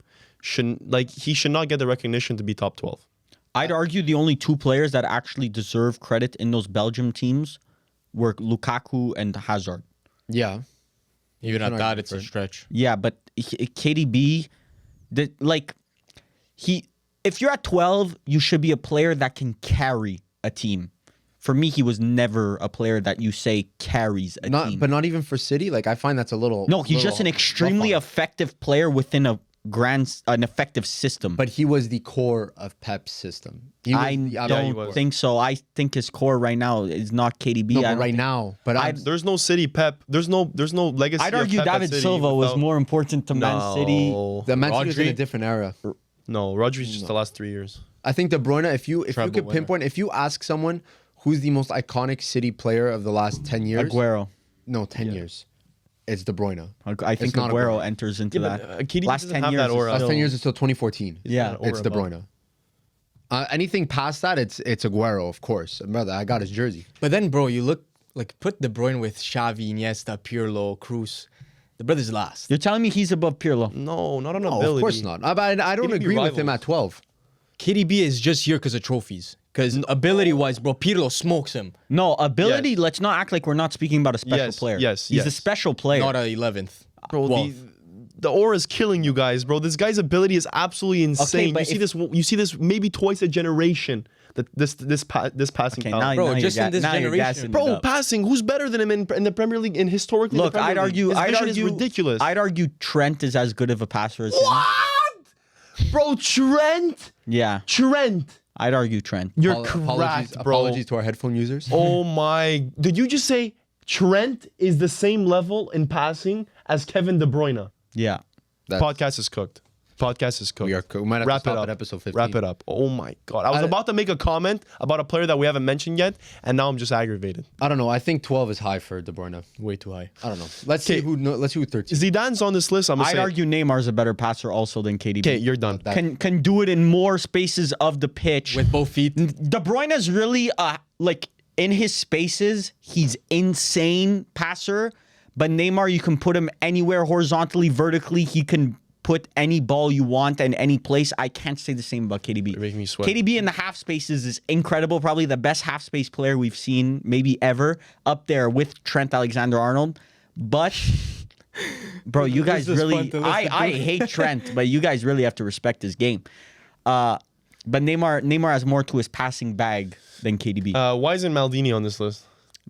he should not get the recognition to be top 12. I'd argue the only 2 players that actually deserve credit in those Belgium teams were Lukaku and Hazard. Yeah. Even at Can that, argue it's for a it. stretch. Yeah, but KDB, if you're at 12, you should be a player that can carry a team. For me, he was never a player that you say carries a team. But not even for City. Like, I find that's a little. No, he's just an little extremely rough on him. effective player within an effective system. But he was the core of Pep's system. He was I the he don't was. think so. I think his core right now is not KDB. No, I but don't right think- now. But There's no City Pep. There's no legacy. I'd of argue Pep at David City Silva was without- more important to Man City. the Man City was in a Rodri? different era. No, Rodri's just the last 3 years. I think De Bruyne. If you Treble could winner. pinpoint, if you ask someone who's the most iconic City player of the last 10 years, Aguero. no, 10 years, it's De Bruyne. I think not Aguero Aguero. enters into Yeah, that. but, KDB Last doesn't 10 have years that is aura. Last still- 10 years until 2014. Yeah. Aura It's De above. Bruyne. Anything past that, it's Aguero, of course. Brother, I got his jersey. But then, bro, you look like put De Bruyne with Xavi, Iniesta, Pirlo, Cruz. The brother's last. You're telling me he's above Pirlo? No, not on Oh, ability. of course not. I don't KDB agree with him rivals. at 12. KDB is just here because of trophies. Because ability-wise, bro, Pirlo smokes him. No, ability. Yes. Let's not act like we're not speaking about a special Yes, player. yes, he's a yes. special player. Not a 11th. Bro, Well, the aura is killing you guys, bro. This guy's ability is absolutely insane. but You see this maybe twice a generation. That this passing. Okay, talent. now, Bro, now just you're in this now you're generation. gassing it Bro, up. passing. Who's better than him in the Premier League? In historically, Look, the Premier I'd League? argue. His I'd vision argue is ridiculous. I'd argue Trent is as good of a passer as him. What? Bro, Trent. Yeah, Trent. I'd argue Trent. You're Apologies, cracked, bro. apologies to our headphone users. Oh my! Did you just say Trent is the same level in passing as Kevin De Bruyne? Yeah. That's- Podcast is cooked. Podcast is cooked. We might have Wrap to it stop up. at episode 15. Wrap it up. Oh my god! I was about to make a comment about a player that we haven't mentioned yet, and now I'm just aggravated. I don't know. I think 12 is high for De Bruyne. Way too high. I don't know. Let's see who. Let's see who 13. Zidane's on this list. I'm gonna I'd say. argue Neymar's a better passer also than KDB. Okay, you're done. Can do it in more spaces of the pitch. With both feet. De Bruyne is really like in his spaces, he's insane passer. But Neymar, you can put him anywhere horizontally, vertically. He can put any ball you want in any place. I can't say the same about KDB. You're making me sweat. KDB in the half spaces is incredible. Probably the best half space player we've seen, maybe ever, up there with Trent Alexander-Arnold. But, bro, you guys This is really... fun to listen I hate Trent, but you guys really have to respect his game. But Neymar has more to his passing bag than KDB. Why isn't Maldini on this list?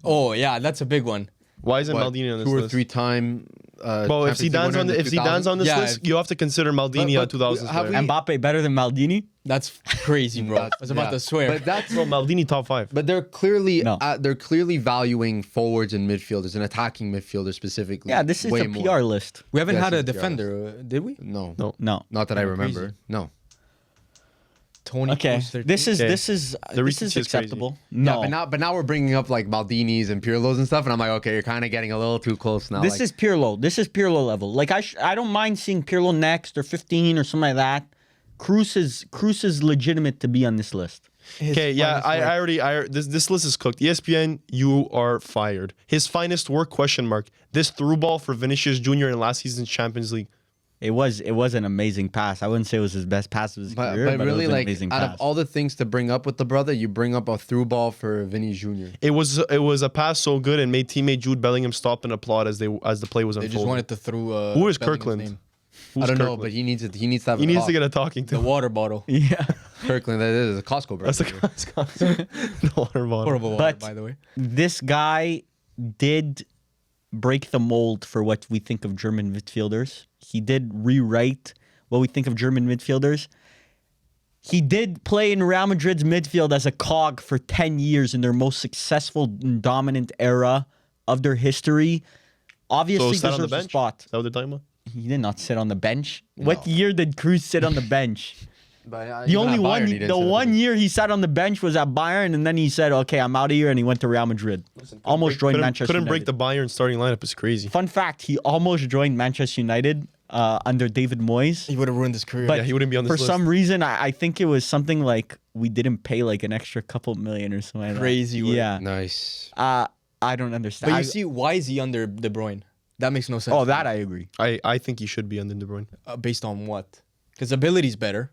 Oh, yeah, that's a big one. Why isn't Maldini on this 2 or list? 3 time. Well, if Zidane's on this Yeah, list, you have to consider Maldini a but 2000s have player. we- Mbappe better than Maldini? That's crazy, bro. I was about to swear. But that's. Bro, Maldini top 5. But they're clearly No. they're clearly valuing forwards and midfielders and attacking midfielders specifically. Yeah, this is way a more. PR list. we haven't Yes, had a let's be defender, did we? No, No. No. not that I Oh, remember. crazy. No. Tony Okay, Cruz, 13. this is Okay. this recency is is crazy. acceptable. Yeah, No, but now we're bringing up like Maldini's and Pirlo's and stuff, and I'm like, okay, you're kind of getting a little too close now. this like, is Pirlo. This is Pirlo level. Like I don't mind seeing Pirlo next or 15 or something like that. Cruz is legitimate to be on this list. His Okay, yeah, finest work. this list is cooked. ESPN, you are fired. His finest work, question mark. This through ball for Vinicius Jr. in last season's Champions League. It was an amazing pass. I wouldn't say it was his best pass of his career, but but really, it was an like amazing out pass. of all the things to bring up with the brother, you bring up a through ball for Vinny Jr. It was a pass so good and made teammate Jude Bellingham stop and applaud as the play was They unfolding. just wanted to throw. Who is Bellingham's Kirkland? name. Who's I don't know, Kirkland? but he needs to have. He a needs talk. to get a talking to. The water bottle. yeah. Kirkland. That is a Costco brother. That's the water bottle. Horrible water, But- by the way. This guy did break the mold for what we think of German midfielders. He did rewrite what we think of German midfielders. He did play in Real Madrid's midfield as a cog for 10 years in their most successful and dominant era of their history. Obviously sat on the deserves a bench? spot. Is that what they're talking about? He did not sit on the bench. What year did Cruz sit on the bench? But, The only one, he didn't the sit on one bench. year he sat on the bench was at Bayern, and then he said, "Okay, I'm out of here," and he went to Real Madrid. Almost joined Manchester. Couldn't break United. the Bayern starting lineup. It's crazy. Fun fact: he almost joined Manchester United under David Moyes, He would have ruined his career. but Yeah, he wouldn't be on this for list. some reason, I think it was something like we didn't pay like an extra couple million or something. Like that. Crazy word. Yeah. Nice. I don't understand. But you see, why is he under De Bruyne? That makes no sense. oh, to that me. I agree. I think he should be under De Bruyne. Based on what? Because ability's better.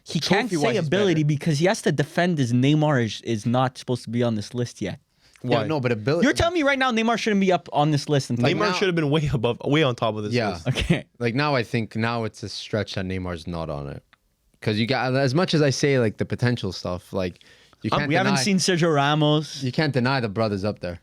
He can't Trophy-wise, say he's ability better. because he has to defend his Neymar is not supposed to be on this list yet. Why? Yeah, no, but ability. You're telling me right now Neymar shouldn't be up on this list. And Neymar now- should have been way on top of this Yeah. list. Okay. Like now, I think now it's a stretch that Neymar's not on it, because you got as much as I say like the potential stuff, like you can't. We haven't seen Sergio Ramos. You can't deny the brothers up there.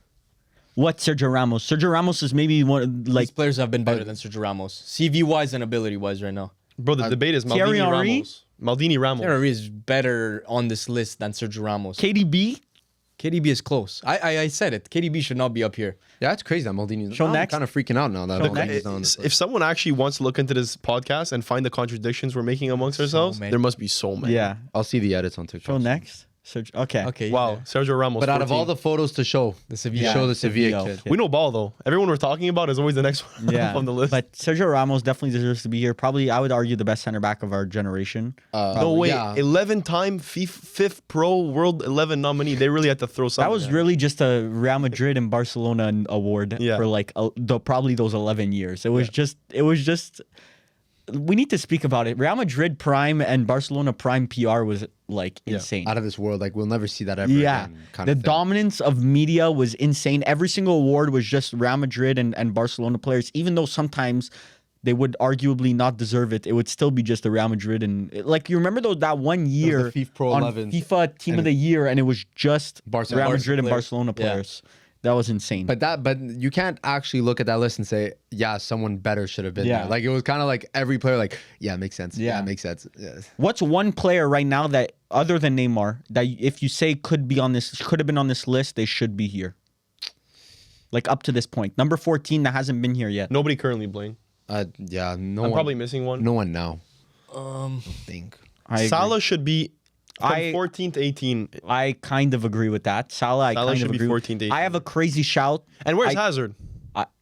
What Sergio Ramos? Sergio Ramos is maybe one These like players have been better than Sergio Ramos, CV wise and ability wise right now. Bro, the debate is Thierry Maldini Henry? Ramos. Maldini Ramos. Thierry is better on this list than Sergio Ramos. KDB. KDB is close. I said it. KDB should not be up here. Yeah, that's crazy that Maldini's. Show I'm next. kind of freaking out now that Show Maldini's next. on this list. If someone actually wants to look into this podcast and find the contradictions we're making amongst ourselves, many. there must be so many. Yeah. I'll see the edits on TikTok. Show next. Sergio. Okay. Okay. Wow, yeah. Sergio Ramos. But out of 14. all the photos to show, The you Sevilla. show the Sevilla Sevilla. kid. we know ball though. Everyone we're talking about is always the next one Yeah. on the list. But Sergio Ramos definitely deserves to be here. Probably, I would argue the best center back of our generation. no way, yeah. 11-time fifth Pro World 11 nominee. They really had to throw something. That was at really just a Real Madrid and Barcelona award Yeah. for like probably those 11 years. It was just. We need to speak about it. Real Madrid prime and Barcelona prime PR was like insane. Out of this world, like we'll never see that ever Yeah, again. Kind the of thing. dominance of media was insane. Every single award was just Real Madrid and Barcelona players, even though sometimes they would arguably not deserve it. It would still be just the Real Madrid and like you remember though that one year FIFA Pro on 11s. FIFA Team of the Year, and it was just Barcelona. Real Madrid and players. Barcelona Yeah. players. That was insane. But you can't actually look at that list and say, yeah, someone better should have been Yeah. there. Like it was kind of like every player, like, yeah, makes sense. Yeah, Yeah. makes sense. Yeah. What's one player right now that other than Neymar that if you say could have been on this list, they should be here? Like up to this point, number 14 that hasn't been here yet. Nobody currently, Blaine. Yeah, no I'm one. probably missing one. No one now. think. I agree. Salah should be from I- 14 to 18. I kind of agree with that. Salah Salah kind should of be agree. 14 to 18. I have a crazy shout. And where's I- Hazard?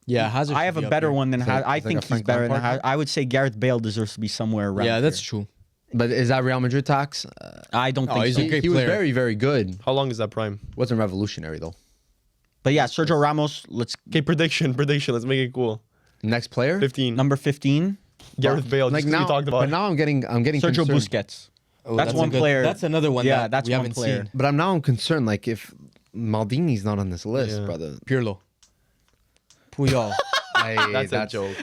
Yeah, Hazard. I should have be a up better there. one than Hazard. I like think a he's Frank better than Lampard? Hazard. I would say Gareth Bale deserves to be somewhere around. Yeah, that's here. true. But is that Real Madrid tax? I don't think he's so. a great He was player. very, very good. How long is that prime? Wasn't revolutionary though. But yeah, Sergio Ramos. Let's Okay, prediction. Let's make it cool. Next player? 15. number 15. Gareth Bale. Like Just 'cause now, we talked about but it. now I'm getting Sergio concerned. Busquets. Oh, That's a one good- player. That's another one. Yeah, that that's we one haven't player. seen. But I'm concerned. Like if Maldini's not on this list, Yeah. brother. Pirlo. Puyol. That's a joke.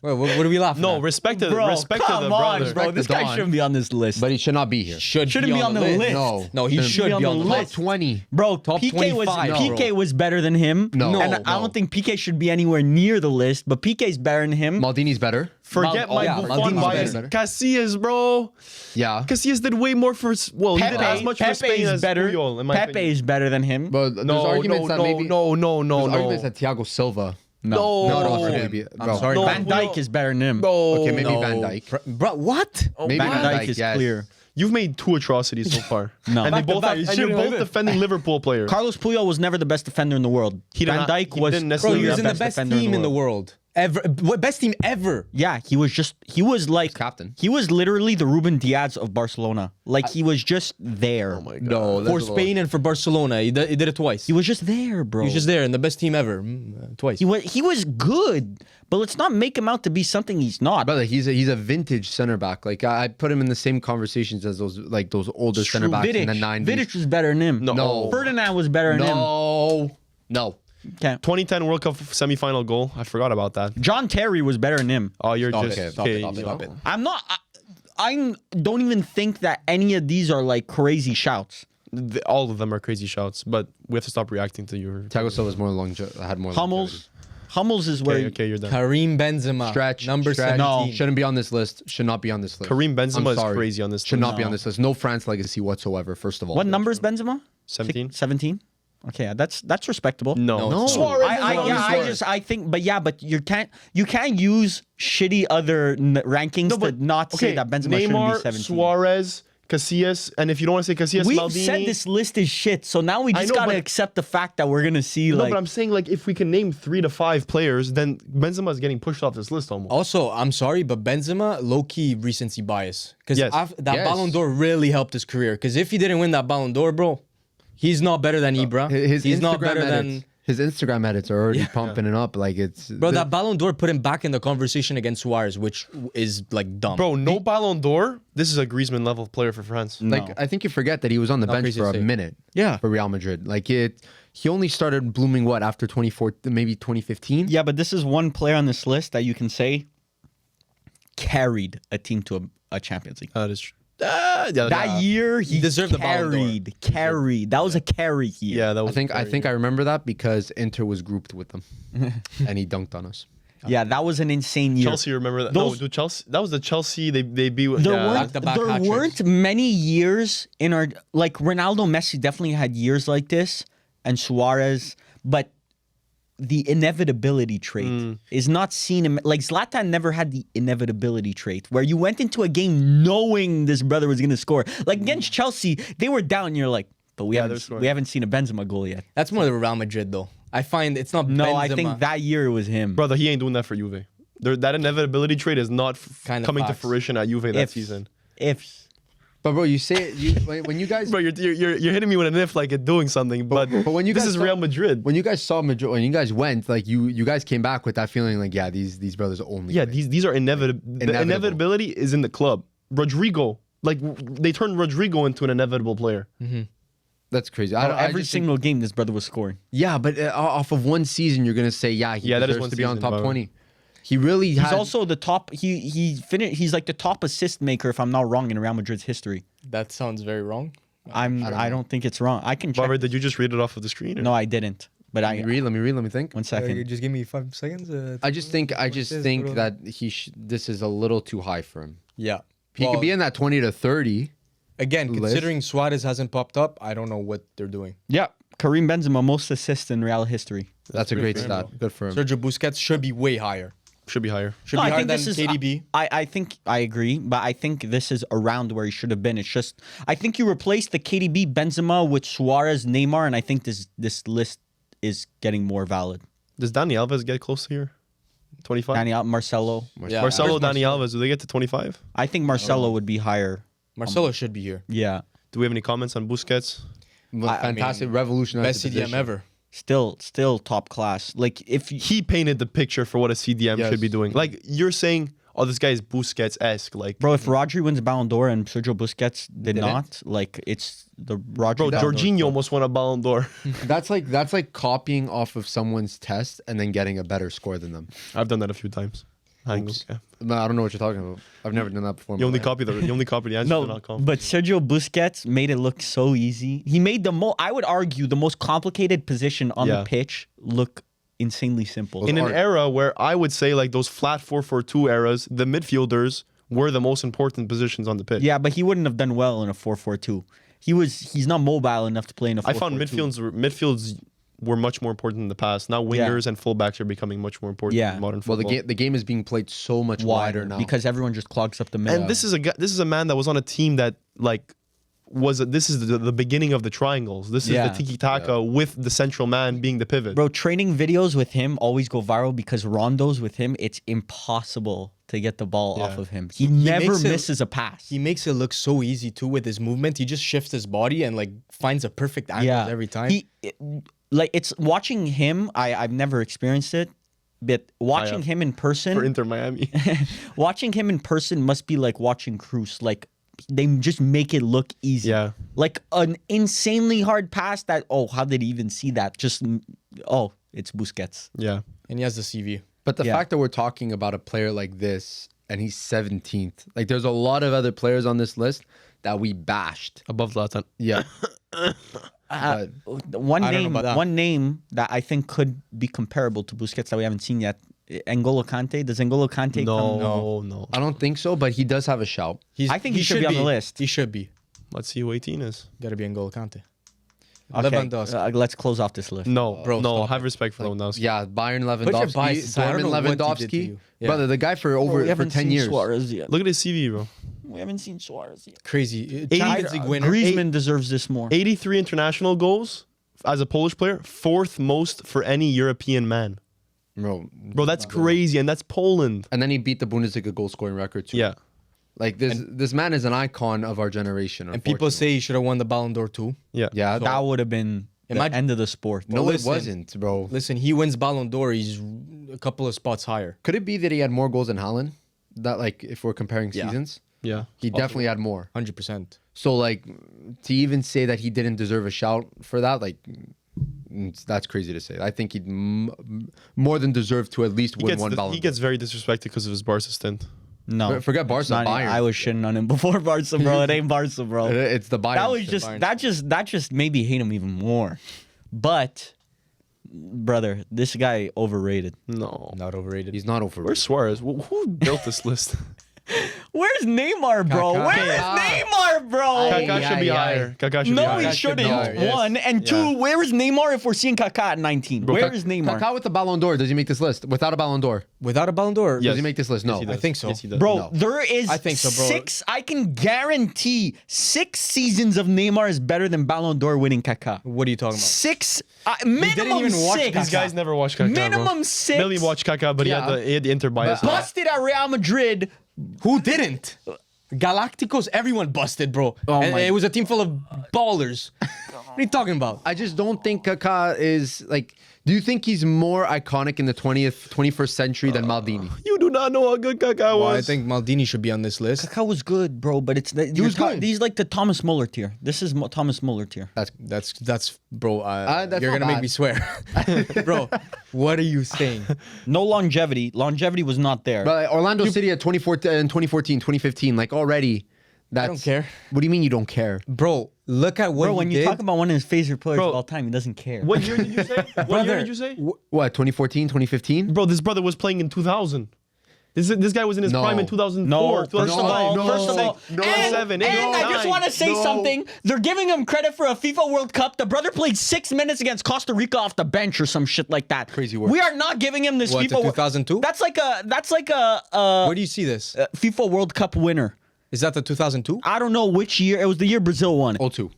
Wait, what are we laughing No, at? respect to Bro, respect to come the on, brothers. bro. Respect This the guy Don. shouldn't be on this list. But he should not be here. Shouldn't be on the list. No, he shouldn't should be on the Top list. 20. Bro, Top PK was 25, no. PK was better than him. No. and I don't think PK should be anywhere near the list. But PK's better than him. Maldini's better. Forget my yeah, Buffon Maldini's bias. better. Casillas, bro. Yeah. Casillas did way more for. Well, he did as much for Spain is as better. Puyol, in my Pepe opinion. is better than him. But there's No, arguments no, that maybe no. there's arguments that Thiago Silva. No. No, for maybe. him. Bro. I'm sorry. No, Van Puyol- Dijk is better than him. Bro. Okay, maybe No. Van Dijk. Bro, what? Maybe Van Van Dijk Dijk is yes. clear. You've made two atrocities so far. No. And they Back to both back, have, you and you're shouldn't both have it. defending Liverpool players. Carlos Puyol was never the best defender in the world. He Van did not- Dijk he was. didn't Bro, necessarily he was have in the best best defender team in the world. Ever. Best team ever. Yeah, he was like Captain. He was literally the Ruben Diaz of Barcelona. Like he was just there. Oh my god. No, that's For a little- Spain and for Barcelona. He did it twice. He was just there, bro. He was just there in the best team ever. Twice. He was good, but let's not make him out to be something he's not. Brother, he's a vintage center back. Like I put him in the same conversations as those older center backs in the 90s. Vidic was better than him. No. Ferdinand was better than him. No. Okay. 2010 World Cup semifinal goal. I forgot about that. John Terry was better than him. Oh, you're Stop just it, okay. stop it. I'm not. I don't even think that any of these are like crazy shouts. All of them are crazy shouts, but we have to stop reacting to your. Thiago Silva's had more Hummels. Hummels is where. Okay, you're done. Karim Benzema. Stretch. Number stretch. 17. Shouldn't be on this list. Should not be on this list. Karim Benzema I'm is sorry. crazy on this Should list. not be on this list. No France legacy whatsoever, first of all. What number is Benzema? 17. 17. Okay, yeah, that's respectable. No. No, it's Suarez not. I think, but you can't use shitty other rankings No, to not say that Benzema shouldn't be Neymar, 17. Suarez, Casillas, and if you don't want to say Casillas, We've Maldini. said this list is shit, so now we I just know, gotta but- accept the fact that we're gonna see No, like. but I'm saying like if we can name 3 to 5 players, then Benzema is getting pushed off this list almost. Also, I'm sorry, but Benzema, low-key recency bias. Because Yes. that Yes. Ballon d'Or really helped his career. Because if he didn't win that Ballon d'Or, bro, he's not better than Ibra. He's not better than... his Instagram edits are already pumping it up. Like it's Bro, that Ballon d'Or put him back in the conversation against Suarez, which is like dumb. Bro, no Ballon d'Or. This is a Griezmann level player for France. like I think you forget that he was on the bench crazy for to a say. minute. Yeah. For Real Madrid. Like he only started blooming after 2014, maybe 2015. yeah, but this is one player on this list that you can say carried a team to a Champions League. That is true. That year he deserved the Ballon d'Or. carried. That was a carry year. Yeah, that was. I think I remember that because Inter was grouped with them, and he dunked on us. Yeah, that was an insane year. Chelsea. Remember that? Those- No, dude, Chelsea. That was the Chelsea. They beat. There yeah. weren't Back-to-back there hat-tricks. weren't many years in our like Ronaldo, Messi definitely had years like this, and Suarez, but the inevitability trait is not seen in like Zlatan never had the inevitability trait where you went into a game knowing this brother was gonna score. Like against Chelsea, they were down, you're like, but we they're scoring. haven't seen a Benzema goal yet. That's more the Real Madrid, though. I find it's not No, Benzema. I think that year it was him. Brother, he ain't doing that for Juve. That inevitability trait is not Kind of coming to facts. fruition at Juve that If- season. If But bro, you say when you guys Bro, you're hitting me with an if like it's doing something, but when you this guys is saw- Real Madrid. when you guys saw Madrid, when you guys went, like you guys came back with that feeling like these brothers only. Yeah, play. these are inevitable. The Inevitable. inevitability is in the club. Rodrigo, like they turned Rodrigo into an inevitable player. That's crazy. every single game this brother was scoring. Yeah, but off of one season, you're gonna say, yeah, he Yeah, that is deserves one to be on season, top bro. 20. He really He's has. also the top. He's like the top assist maker, if I'm not wrong, in Real Madrid's history. that sounds very wrong. I don't think it's wrong. I can check. Barbara, did you just read it off of the screen? or- No, I didn't. But Let me read. Let me think. one second. just give me 5 seconds. I just think that this is a little too high for him. Yeah. He Well, could be in that 20 to 30. Again, list. considering Suarez hasn't popped up, I don't know what they're doing. Yeah, Karim Benzema most assists in Real history. That's a great for him, stat. Good for him. Sergio Busquets should be way higher. Should be higher. Should No, be I higher think than this is. KDB. I think I agree, but I think this is around where he should have been. It's just I think you replace the KDB, Benzema with Suarez, Neymar, and I think this list is getting more valid. Does Dani Alves get close here? 25. Marcelo. Yeah. Marcelo, Where's Dani Alves. Do they get to 25? I think Marcelo would be higher. Marcelo should be here. Yeah. Do we have any comments on Busquets? Fantastic, revolutionized Best the CDM position. ever. Still top class. Like if He painted the picture for what a CDM Yes. should be doing. Like you're saying, oh, this guy is Busquets-esque. Like, bro, if Rodri wins Ballon d'Or and Sergio Busquets did Didn't? not, like it's the Rodri. bro, Ballon d'Or. Jorginho almost won a Ballon d'Or. That's like copying off of someone's test and then getting a better score than them. I've done that a few times. Oops. No, I don't know what you're talking about. I've never done that before. in You my only life. copy the answer. No, not confident. but Sergio Busquets made it look so easy. He made I would argue, the most complicated position on Yeah. the pitch look insanely simple. in an art. era where I would say like those flat 4-4-2 eras, the midfielders were the most important positions on the pitch. Yeah, but he wouldn't have done well in a 4-4-2. He's not mobile enough to play in a 4-4-2. I found midfields were much more important in the past. Now wingers and fullbacks are becoming much more important Yeah. in modern Well, football. the game is being played so much wider now. because everyone just clogs up the middle. And this is a man that was on a team that like this is the beginning of the triangles. This is Yeah. the tiki taka with the central man being the pivot. Bro, training videos with him always go viral because rondos with him, it's impossible to get the ball off Yeah. of him. He never makes it- misses a pass. He makes it look so easy too with his movement. He just shifts his body and like finds a perfect angle every time. It's watching him. I've never experienced it, but watching have. him in person, for Inter Miami. watching him in person must be like watching Cruz. Like they just make it look easy. Yeah. Like an insanely hard pass that, how did he even see that? It's Busquets. Yeah. And he has the CV. But the Yeah. fact that we're talking about a player like this and he's 17th, like there's a lot of other players on this list that we bashed. Above Zlatan. Yeah. One I don't know name, about that. one name that I think could be comparable to Busquets that we haven't seen yet. N'Golo Kante. Does N'Golo Kante come? No. I don't think so, but he does have a shout. I think he should be on the list. He should be. Let's see who 18 is. Got to be N'Golo Kante. Okay, Lewandowski. let's close off this list. No, Bro, no. stop Have respect for Lewandowski. Yeah, Bayern Put your bias Lewandowski, aside. I don't Dortmund know what he did to Lewandowski. you. Yeah. Brother, the guy for We for haven't 10 seen years. Suarez yet. Look at his CV, bro. We haven't seen Suarez yet. Crazy. Champions League winner. Griezmann deserves this more. 83 international goals as a Polish player, fourth most for any European man. Bro, Bro, that's crazy, and that's Poland. and then he beat the Bundesliga goal scoring record too. Yeah. Like this man is an icon of our generation. And people say he should have won the Ballon d'Or too. Yeah. yeah, That would have been the Imagine- end of the sport. no, listen. it wasn't, bro. Listen, he wins Ballon d'Or. He's a couple of spots higher. Could it be that he had more goals than Haaland? That like if we're comparing Yeah. seasons, Yeah. he definitely had more. 100%. So like to even say that he didn't deserve a shout for that, like that's crazy to say. I think he'd more than deserved to at least win one Ballon He d'Or. Uh, gets very disrespected because of his Barca stint. No, Forget Barca, it's not- Bayern. I was shitting on him before Barca, bro. It ain't Barca, bro. It's the Bayern. That was shit. that just made me hate him even more. But brother, this guy overrated. No. Not overrated. He's not over. Where's Suarez? Who built this list? Where's Neymar, bro? Kaká. Where is Neymar, bro? Kaká should be higher. Kaká should be No, higher. he Kaká should be shouldn't. higher, yes. One and two. Yeah. Where is Neymar if we're seeing Kaká at 19? Where is Neymar? Kaká with the Ballon d'Or. Does he make this list? Without a Ballon d'Or, Without a Ballon d'Or? Yes. does he make this list? No. Yes, he I does. think so. Yes, he does. Bro, No. there is I think so, bro. 6. I can guarantee 6 seasons of Neymar is better than Ballon d'Or winning Kaká. What are you talking about? 6, minimum didn't even watch 6. These guys never watched Kaká, bro. Minimum 6. Millie watched Kaká, but Yeah. he had the Inter bias. Busted at Real Madrid. Who didn't? Galacticos, everyone busted, bro. Oh And my- it was a team full of ballers. What are you talking about? I just don't think Kaká is like. Do you think he's more iconic in the 21st century than Maldini? You do not know how good Kaká was. Well, I think Maldini should be on this list. Kaká was good, bro, but it's was good. He's like the Thomas Muller tier. This is Thomas Muller tier. That's bro. That's you're not gonna make bad. me swear, bro. What are you saying? No longevity. Longevity was not there. But Orlando City at 2014, 2015, like already. That's, don't care. What do you mean you don't care? Bro, look at what Bro, he when you did. talk about one of his favorite players Bro, of all time, he doesn't care. What year did you say? What year did you say? What, 2014, 2015? Bro, this brother was playing in 2000. This guy was in his No. prime in 2004, No, first 2005, of all, 2007, 8, and I just 9. want to say something. They're giving him credit for a FIFA World Cup. The brother played 6 minutes against Costa Rica off the bench or some shit like that. Crazy work. We are not giving him this What, FIFA. 2002? That's like a Where do you see this? FIFA World Cup winner. Is that the 2002? I don't know which year. It was the year Brazil won. 0-2.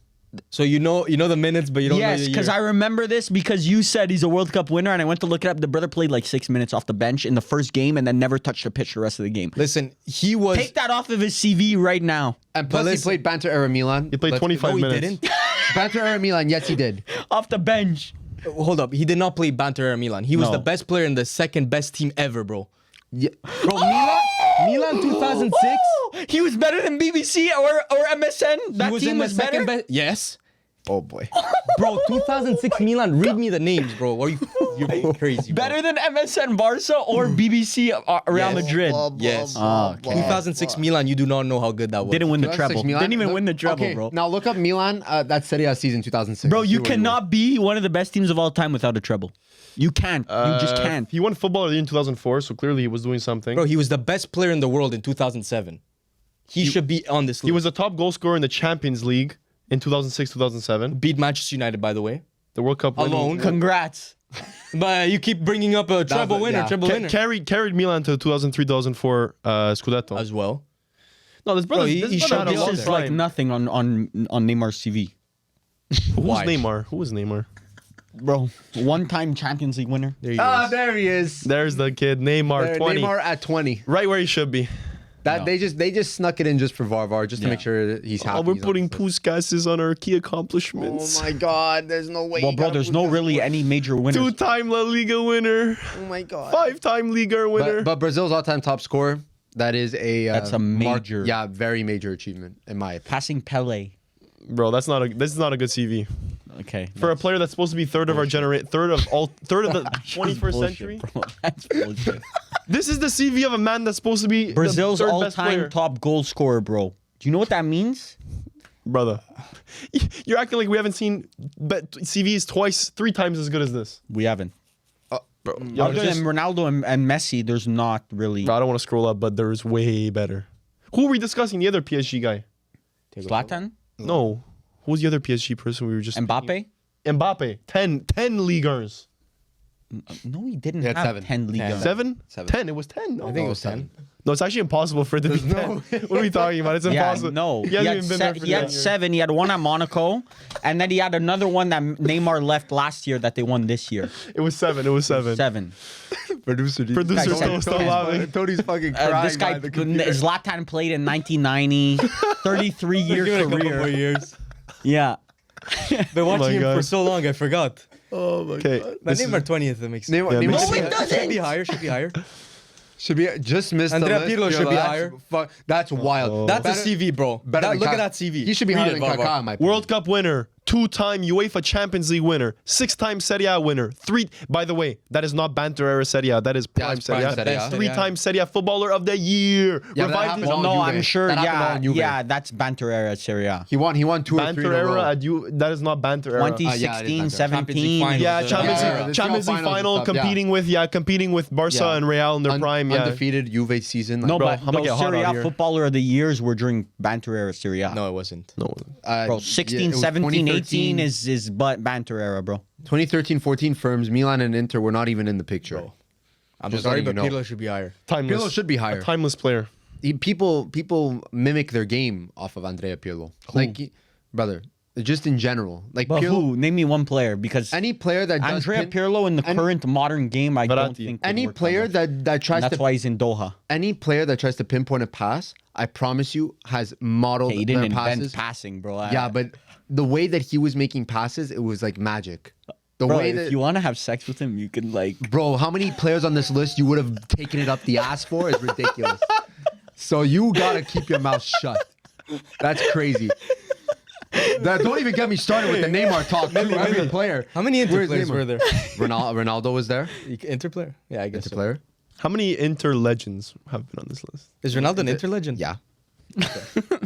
So you know the minutes, but you don't know Yes, the because year. I remember this because you said he's a World Cup winner, and I went to look it up. The brother played like 6 minutes off the bench in the first game, and then never touched the pitch the rest of the game. Listen, he was. Take that off of his CV right now. And plus, he listen- played Banter era Milan. He played 25 No, he minutes. didn't. Banter era Milan, yes, he did. Off the bench. Hold up, he did not play Banter era Milan. He was No. the best player in the second best team ever, bro. Yeah. Bro, Milan 2006. Oh, he was better than BBC or MSN. That He was team in the was better. second best. Yes. Oh boy. Bro, 2006 Milan. Read me the names, bro. Are you're crazy. Bro. Better than MSN Barca or BBC Real Yes. Madrid. Yes. okay. 2006 Milan. You do not know how good that was. Didn't win the 2006 treble. Milan. Didn't even Look- win the treble, okay, bro. Now look up Milan. That's Serie A season 2006. Bro, Let's you see where he cannot be one of the best teams of all time without a treble. You can't. You just can't. He won Footballer of the Year in 2004, so clearly he was doing something. Bro, he was the best player in the world in 2007. He should be on this list. He was the top goal scorer in the Champions League in 2006, 2007. beat Manchester United, by the way. The World Cup winner. Alone. Congrats. But you keep bringing up a treble winner, yeah. treble winner Carried Milan to the 2003, 2004 Scudetto. as well. No, this brother. he this showed brother had a this long This is prime. like nothing on Neymar's CV. Who's Why? Neymar? Who is Neymar? Bro, one-time Champions League winner. There you Ah, go. there he is. There's the kid, Neymar, There, 20. Neymar at 20. Right where he should be. That No. they just snuck it in just for Varvar, just to Yeah. make sure that he's happy. Oh, we're he's on putting the list. Puskas on our key accomplishments. Oh my God! There's no way. Well, you bro, gotta there's put no this really one. any major winners. Two-time La Liga winner. Oh my God! 5-time Liga winner. But Brazil's all-time top scorer. That is a. That's a major- yeah, very major achievement in my opinion. Passing Pele. Bro, this is not a good CV. Okay. For a player that's supposed to be third of the 21st Bullshit, century. bro. That's bullshit. This is the CV of a man that's supposed to be Brazil's the third best player. all-time top goal scorer, bro. Do you know what that means? Brother. You're acting like we haven't seen CVs twice, 3 times as good as this. We haven't. Bro, Other than Ronaldo and Messi, there's not really. I don't want to scroll up, but there's way better. Who are we discussing? The other PSG guy? Zlatan? No. Who was the other PSG person we were just... Mbappe? Mbappe. 10 leaguers. No, he didn't He had have 7. 10 league. 7? 7. 10. It was 10. No. I think it was 10. No, it's actually impossible for it to be 10. What are we talking about? It's Yeah, impossible. no. He hasn't even been there for he had 10 years. 7. He had one at Monaco, and then he had another one that Neymar left last year that they won this year. It was 7. 7. Producer Guy said still 10. laughing. Tony's fucking crying. This guy, by the computer. Zlatan played in 1990, 33-year Give it a couple more career. years. Yeah. Been watching my him God. for so long, I forgot. Okay. But Neymar 20th, that makes sense. Neymar, Yeah, Neymar makes No, sense. it doesn't. Should be higher, should be higher. should be just missed Andrea the list. Pirlo should be That's higher. That's wild. That's Better- a CV, bro. better than Look at Ka- that CV. He should be Read higher it, than Varvar. Kaká, in my opinion. World Cup winner, 2-time UEFA Champions League winner, 6-time Serie A winner, 3. By the way, that is not banter era Serie A. That is prime it's Serie prime A. Serie A. 3-time Serie A footballer of the year. Yeah, that Revived happened his all No, Juve. I'm sure. That happened all Yeah, in Juve. yeah, that's banter era at Serie A. He won 2 or 3 in banter a era row. at you. That is not banter era. 2016, yeah, it is banter. Champions League 17. final. Yeah, Champions Yeah, League, yeah, Champions yeah. League Finals final, and stuff, competing with Barca Yeah. and Real in their prime. Yeah, Undefeated Juve season. No, Bro, but I'm gonna get those hot Serie out A here. footballer of the years were during banter era Serie A. No, it wasn't. no. Bro, 16, 17, 18 is banter era, bro. 2013, 14 firms. Milan and Inter were not even in the picture. I'm Just sorry, letting but you know. Pirlo should be higher. Timeless. Pirlo should be higher. A timeless player. People mimic their game off of Andrea Pirlo. Like, brother, just in general. Like But Pirlo, who? Name me one player because any player that does Andrea pin- Pirlo in the current modern game, I don't Verratti. think. could any work player that much. that tries And that's to why he's in Doha. any player that tries to pinpoint a pass, I promise you, has modeled Okay, he didn't their invent passes. passing, bro. Yeah, but the way that he was making passes, it was like magic. The bro, way if that you want to have sex with him, you can like. bro, how many players on this list you would have taken it up the ass for is ridiculous. So you gotta keep your mouth shut. That's crazy. Don't even get me started with the Neymar talk. Too. Every player. How many Inter Where's players Neymar? were there? Ronaldo was there. Inter player? Yeah, I guess It's a so. player. How many Inter legends have been on this list? Is Ronaldo an Inter legend? Yeah.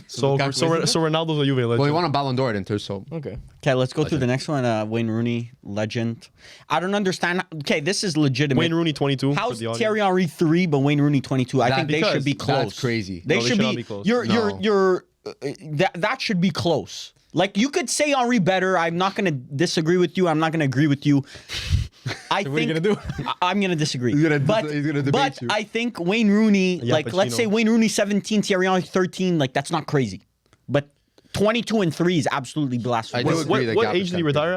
So Ronaldo's a Juve legend. Well, he won a Ballon d'Or at Inter, so Okay. Okay, let's go through the next one. Wayne Rooney, legend. I don't understand. Okay, this is legitimate. Wayne Rooney 22. How's for the audience. Thierry Henry 3, but Wayne Rooney 22? I That- think they should be because close. that's crazy. They No, they should should not be. be close. You're. That should be close. Like you could say Henry better. I'm not gonna disagree with you. I'm not gonna agree with you. I think what are you gonna do? I'm gonna disagree. He's gonna debate but you. I think Wayne Rooney, Yeah, like let's Pacino. say Wayne Rooney 17, Thierry Henry 13, like that's not crazy. But 22 and 3 is absolutely blasphemous. I do What, agree that what gap age is did he kinda retire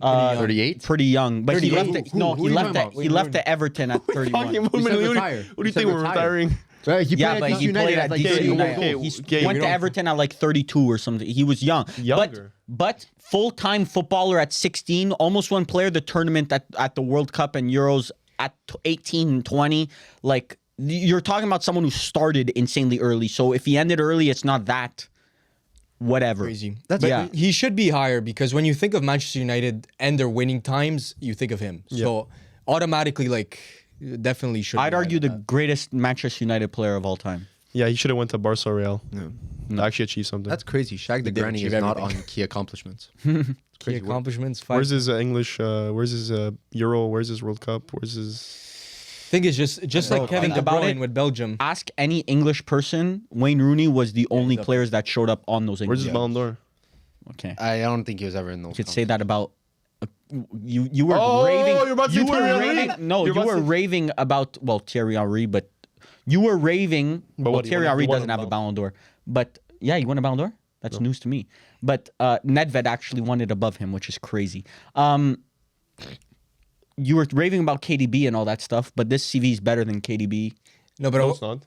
at? 38. Pretty young, but he 38. left. Who- No, who he are you left. talking about? He left at Everton at 31. Talking about Who said Who do retire? you Who said think we're retire? retiring? Right, he Yeah, played but at he United played at at like DC 30 United. okay, He okay, went we to don't- Everton at like 32 or something. He was young. Younger. But full-time footballer at 16, almost won player of the tournament at the World Cup and Euros at 18 and 20. Like, you're talking about someone who started insanely early. So if he ended early, it's not that whatever. Crazy. But But he should be higher because when you think of Manchester United and their winning times, you think of him. So automatically, like, definitely should. I'd be argue higher the than greatest Manchester United player of all time. Yeah, he should have went to Barca Real. Actually achieved something. That's crazy. Shaq the did Granny achieve is not on everything. key accomplishments. that. Key accomplishments. Where's his English? Where's his Euro? Where's his World Cup? Where's his? Thing is just like Kevin think De about Bruyne it. with Belgium. Ask any English person, Wayne Rooney was the only players that showed up on those Where's English. his Ballon d'Or? Okay. I don't think he was ever in those. You could say that about you were Oh, raving. you're about to you say were Thierry Henry? raving. No, You're you about were to- raving about Thierry Henry, but you were raving. But Well, what, he Thierry won- Henry he won doesn't a have a Ballon- Ballon d'Or, but yeah, he won a Ballon d'Or. That's news to me. But Nedved actually won it above him, which is crazy. You were raving about KDB and all that stuff, but this CV is better than KDB. No, but No, it's not.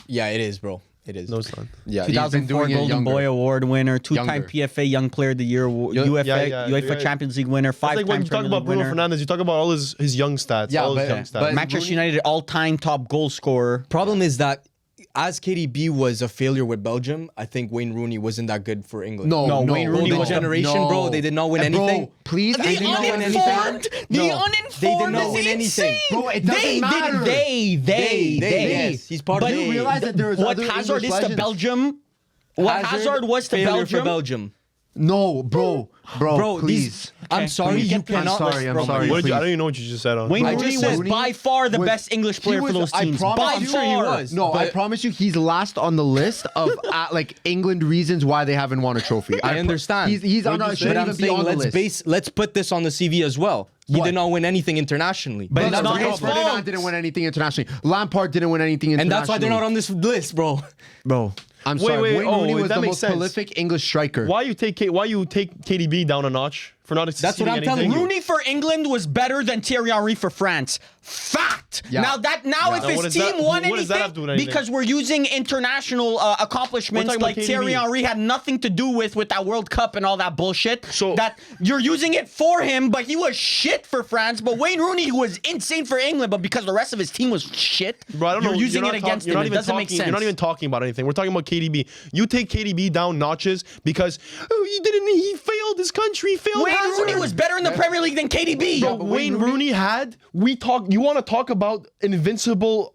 yeah, it is, bro. It is. No, it's not. Yeah, he's been 2004 doing it Golden younger. Boy Award winner, two-time Younger. PFA Young Player of the Year, UEFA, yeah, UEFA yeah. Champions League winner, It's like five-time when you talk Premier about League Bruno winner. Fernandes, you talk about all his young stats. Yeah, all his but- young stats. but- Manchester Rooney- United all-time top goal scorer. Problem is that as KDB was a failure with Belgium, I think Wayne Rooney wasn't that good for England. No, No, no, Wayne Rooney Golden was a- generation, bro. They did not win anything. Bro, please, They did not win anything. The No, uninformed they did not is win anything. insane. Bro, it doesn't they matter. Did, they. Yes, he's part of But it. You realize that there was what other Hazard English is to legends. Belgium, what Hazard was to failure Belgium. for Belgium. No, bro, Bro, please. I'm sorry, please. you I'm cannot. sorry, I'm bro, sorry. What did you, I please. don't even know what you just said on. Wayne I Rooney just was said by far the was- best English he player for was- those I teams. promise By you- I'm sure he far. was. No, I But- promise you, he's last on the list of like England reasons why they haven't won a trophy. I understand. He's on. What did you Shouldn't But even I'm be saying on the list. let's put this on the CV as well. He What? did not win anything internationally. But it's That's not because his fault. Ferdinand didn't win anything internationally. Lampard didn't win anything internationally. and that's why they're not on this list, bro. Bro, I'm Wait, sorry. wait, Wayne oh, Rooney was that the makes most sense. prolific English striker. Why you take KDB down a notch for not what succeeding I'm telling anything? you. Rooney for England was better than Thierry Henry for France. Fact. Yeah. Now Now, if what his does team that- won what does that have to do with anything, anything? because we're using international accomplishments We're talking like about Thierry KDB. Henry had nothing to do with that World Cup and all that bullshit. So- that you're using it for him, but he was shit for France. But Wayne Rooney was insane for England, but because the rest of his team was shit, Bro, I don't you're know. using You're it not against you're him. not It even doesn't make talking- sense. You're not even talking about anything. We're talking about KDB. You take KDB down notches because he failed his country. He failed Wayne Hazard. Rooney was better in the Premier League than KDB. Bro, Wayne Rooney had. You want to talk about invincible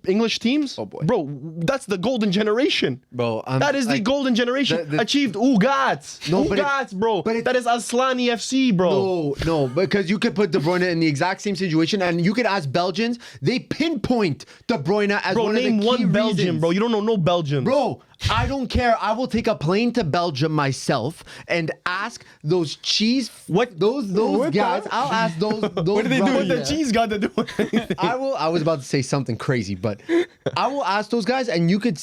English teams? Oh, boy. Bro, that's the golden generation. Bro, that is the golden generation. the- Achieved Ugats. No, but Ugats, bro. but That is Aslani FC, bro. No, because you could put De Bruyne in the exact same situation, and you could ask Belgians. They pinpoint De Bruyne as Bro, one name of the key one Belgian, reasons. bro. You don't know no Belgians. Bro, I don't care. I will take a plane to Belgium myself and ask those those guys. I'll ask those. What What the cheese got to do with it? I was about to say something crazy, but I will ask those guys, and you could.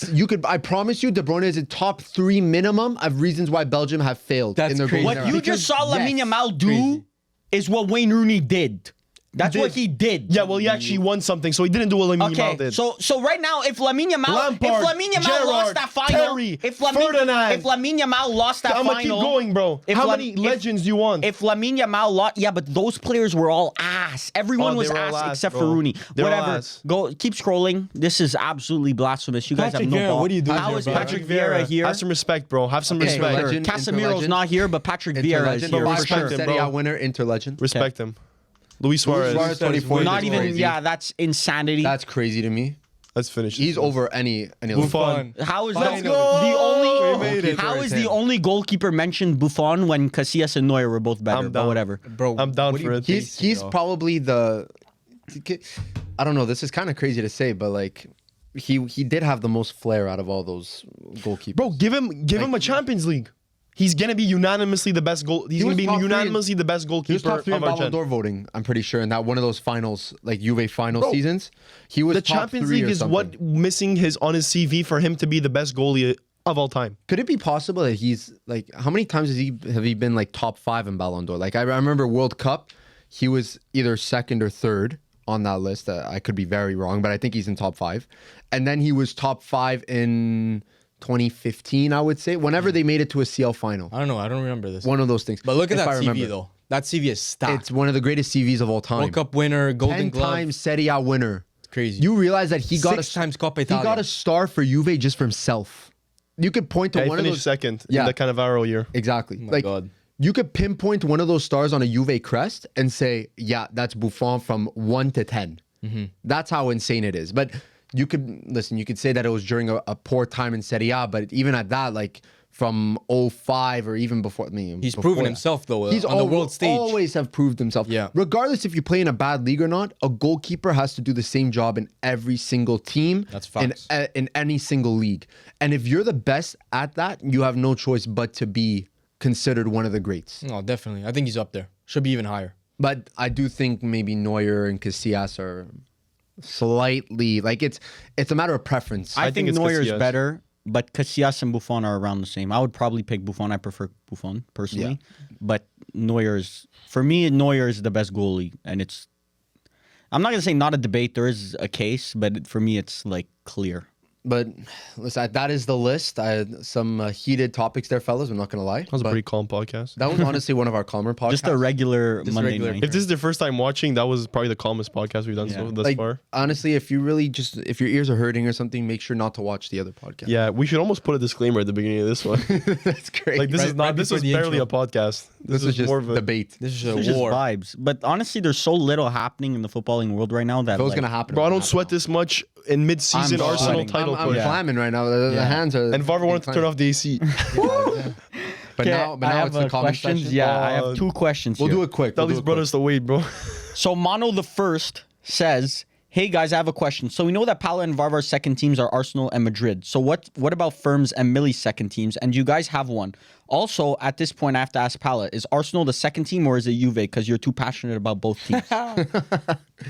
I promise you, De Bruyne is a top 3 minimum of reasons why Belgium have failed That's in their crazy. golden What era. you just saw Yes, Lamine Yamal do crazy. is what Wayne Rooney did. That's what he did. Yeah, well, he actually won something, so he didn't do what Lamine Okay, Yamal did. so right now, if Lamine Yamal Lampard, lost Gerrard, that final, Terry, if Ferdinand. Lamine Yamal lost that I'm final, gonna keep going, bro. if How Lam- many if- legends do you want? If Lamine Yamal lost, yeah, but those players were all ass. Everyone Oh, was they were ass, all ass, except bro. for Rooney. They were all Whatever. ass. Go keep scrolling. This is absolutely blasphemous. You guys Patrick have no Vieira, ball. what are you doing How here, is bro? Patrick Vieira here? Have some respect, bro. Have some Okay, respect. legend. Casemiro's Interlegend. not here, but Patrick Vieira is Interlegend, here for five-time sure. him, Serie bro. A winner, Interlegend. Respect him. Luis Suarez. Suarez, 24. Not is even. crazy. Yeah, that's insanity. That's crazy to me. Let's finish. He's over any. Buffon. How is Let's that go! the only? We made it. How is the only goalkeeper mentioned Buffon when Casillas and Neuer were both better? I'm But down. whatever. Bro, I'm down what do for you it. base He's off? probably the. I don't know. This is kind of crazy to say, but like, he did have the most flair out of all those goalkeepers. Bro, give him a Champions League. He's gonna be unanimously the best goal. He's He gonna was be top three in- unanimously the best He was goalkeeper top 3 in of our Ballon gen. d'Or voting. I'm pretty sure in that one of those finals, like Juve final Bro, seasons, he was The top Champions 3 League or is something. what missing on his CV for him to be the best goalie of all time. Could it be possible that he's like, how many times have he been like top 5 in Ballon d'Or? Like I remember World Cup, he was either second or third on that list. I could be very wrong, but I think he's in top 5. And then he was top 5 in 2015, I would say, whenever they made it to a CL final. I don't know. I don't remember this. One of those things. But look at If that I CV remember. though. That CV is stacked. It's one of the greatest CVs of all time. World Cup winner, Golden 10 Glove. times Serie A winner. Crazy. You realize that he got 6 times Coppa he got Italia. a star for Juve just for himself. You could point to Yeah, he one of finished those. second Yeah. in the Cannavaro year. Exactly. my like God. you could pinpoint one of those stars on a Juve crest and say, yeah, that's Buffon from 1 to 10. That's how insane it is. But you could say that it was during a poor time in Serie A, but even at that, like from 05 or even before, He's before proven that. himself though He's on the world stage. always have proved himself. Yeah. Regardless if you play in a bad league or not, a goalkeeper has to do the same job in every single team. That's facts. In any single league. And if you're the best at that, you have no choice but to be considered one of the greats. No, definitely. I think he's up there. Should be even higher. But I do think maybe Neuer and Casillas are slightly like it's a matter of preference. I think think it's Neuer is Casillas. better, but Casillas and Buffon are around the same. I would probably pick Buffon. I prefer Buffon personally, but Neuer is for me. Neuer is the best goalie, and it's. I'm not gonna say not a debate. There is a case, but for me, it's like clear. But listen, that is the list. I had some heated topics there, fellas. I'm not gonna lie. That was a But pretty calm podcast. that was honestly one of our calmer podcasts. Just a regular Monday regular- night. If this is their first time watching, that was probably the calmest podcast we've done thus like, far. honestly, if you really if your ears are hurting or something, make sure not to watch the other podcast. Yeah, we should almost put a disclaimer at the beginning of this one. That's great. Like this Right- is not. right This before was the barely intro. a podcast. this is just more of a debate. This is It's a just war. vibes. But honestly, there's so little happening in the footballing world right now that If it was like, gonna happen, Bro, it I would don't happen sweat now. this much in mid-season I'm Arsenal sweating. title I'm push. flamming right now. The hands are. And Varver wanted to turn off the AC. But Okay, now I have it's the comment questions. section. Yeah, I Uh, have 2 questions. We'll here. do it quick. Tell We'll do these it brothers to wait, bro. So Mono the First says, "Hey guys, I have a question. So we know that Pala and Varvar's second teams are Arsenal and Madrid. So what about Firm's and Millie's second teams? And do you guys have one? Also, at this point, I have to ask Pala: is Arsenal the second team or is it Juve? Because you're too passionate about both teams.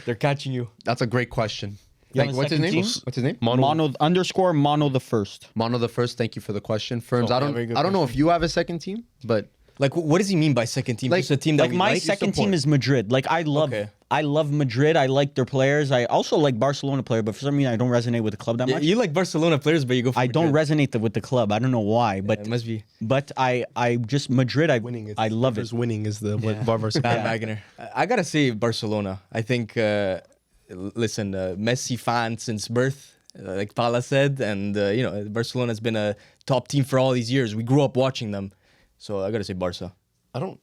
They're catching you. That's a great question. You have Like, a what's his second name? team? What's his name? Mono the First. Mono the First. Thank you for the question. Firms. Oh, I yeah, don't. very good I don't know if you have a second team, but Like, what does he mean by second team? Like- Just a team that Like we my like? second team Support. is Madrid. Like I love Madrid. I like their players. I also like Barcelona player, but for some reason I don't resonate with the club that Yeah, much. you like Barcelona players, but you go for I don't Madrid. resonate with the club. I don't know why, but It must be but I just Madrid. Winning. I love it. Varver's winning is the what Varver said. Bad Wagner. I gotta say Barcelona. I think, listen, Messi fan since birth, like Pala said, and Barcelona has been a top team for all these years. We grew up watching them, so I gotta say Barca. I don't.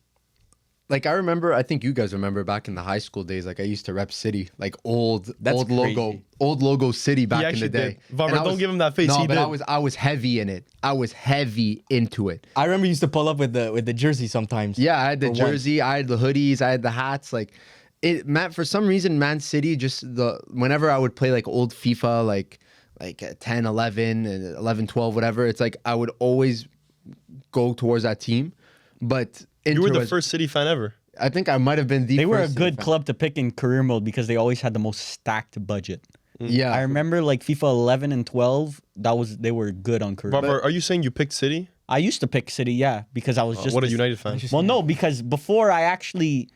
Like I remember, I think you guys remember back in the high school days. Like I used to rep City, like old crazy. logo City back in the actually day. did. Varver, And I don't give him that face. No, He but did. I was heavy in it. I was heavy into it. I remember you used to pull up with the jersey sometimes. Yeah, I had the For once. jersey, I had the hoodies, I had the hats. Like it, man. For some reason, Man City just whenever I would play like old FIFA, like 10, 11, and 11, 12, whatever. It's like I would always go towards that team. But You were Inter the was- first City fan ever. I think I might have been the. They were a first good fan. club to pick in career mode because they always had the most stacked budget. Yeah, I remember like FIFA 11 and 12. They were good on career. Varver, are you saying you picked City? I used to pick City, yeah, because I was just What a this- United fan. Well, no, because before I actually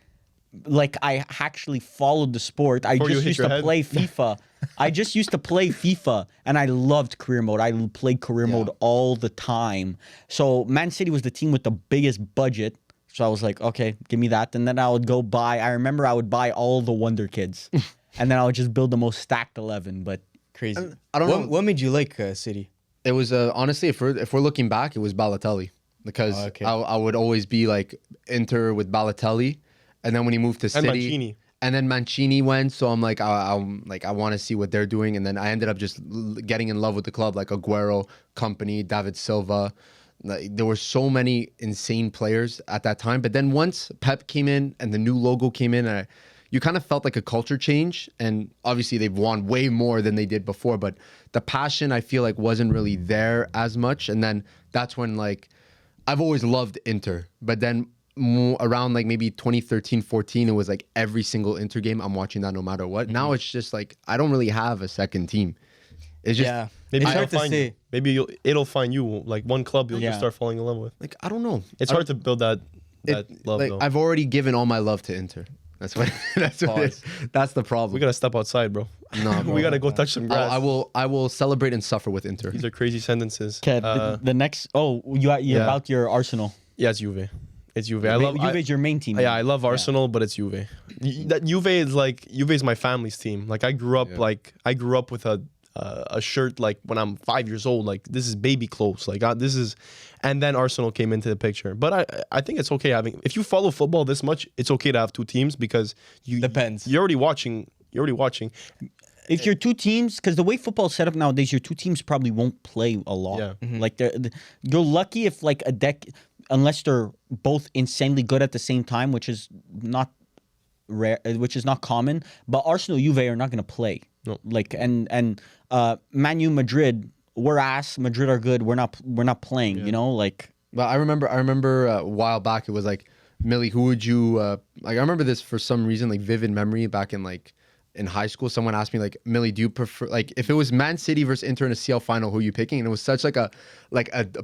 followed the sport. I Before you just hit used your to head? play FIFA. I just used to play FIFA, and I loved career mode. I played career mode all the time. So Man City was the team with the biggest budget. So I was like, okay, give me that. And then I would go buy. I remember I would buy all the Wonder Kids, and then I would just build the most stacked 11. But Crazy. I don't know. What made you like City? It was honestly, if we're looking back, it was Balotelli because Oh, okay. I would always be like Inter with Balotelli, and then when he moved to And City, Mancini. And then Mancini went, so I'm like, I want to see what they're doing. And then I ended up just getting in love with the club, like Aguero, Company, David Silva. Like, there were so many insane players at that time. But then once Pep came in and the new logo came in, you kind of felt like a culture change. And obviously they've won way more than they did before. But the passion, I feel like, wasn't really there as much. And then that's when, like, I've always loved Inter. But then around like maybe 2013, 14, it was like every single Inter game, I'm watching that no matter what. Now it's just like, I don't really have a second team. It's just, Maybe It's it'll hard to find you. say. Maybe it'll find you. Like one club you'll Yeah. just start falling in love with. like, I don't know. It's hard to build that love like, though. I've already given all my love to Inter. That's what that's what it is. That's the problem. We gotta step outside, bro. No, bro. We gotta go touch some grass. I will celebrate and suffer with Inter. These are crazy sentences. Okay, the next. Oh, you're yeah. about your Arsenal. Yeah, it's Juve. It's Juve. I love Juve is your main team. Yeah, I love Arsenal, but it's Juve. That Juve is my family's team. Like I grew up with a shirt like when I'm 5 years old. Like this is baby clothes. Like this is, and then Arsenal came into the picture. But I think it's okay having, if you follow football this much, it's okay to have two teams because Depends. You're already watching. If your two teams, because the way football's set up nowadays, your two teams probably won't play a lot. Yeah. Like you're lucky if like unless they're both insanely good at the same time, which is not rare, which is not common. But Arsenal, Juve are not going to play. No. Like and Man U, Madrid, we're ass. Madrid are good. We're not playing. Yeah. You know, like. But I remember a while back, it was like, Millie, who would you like? I remember this for some reason, like vivid memory back in like in high school. Someone asked me like, Millie, do you prefer, like, if it was Man City versus Inter in a CL final, who are you picking? And it was such like a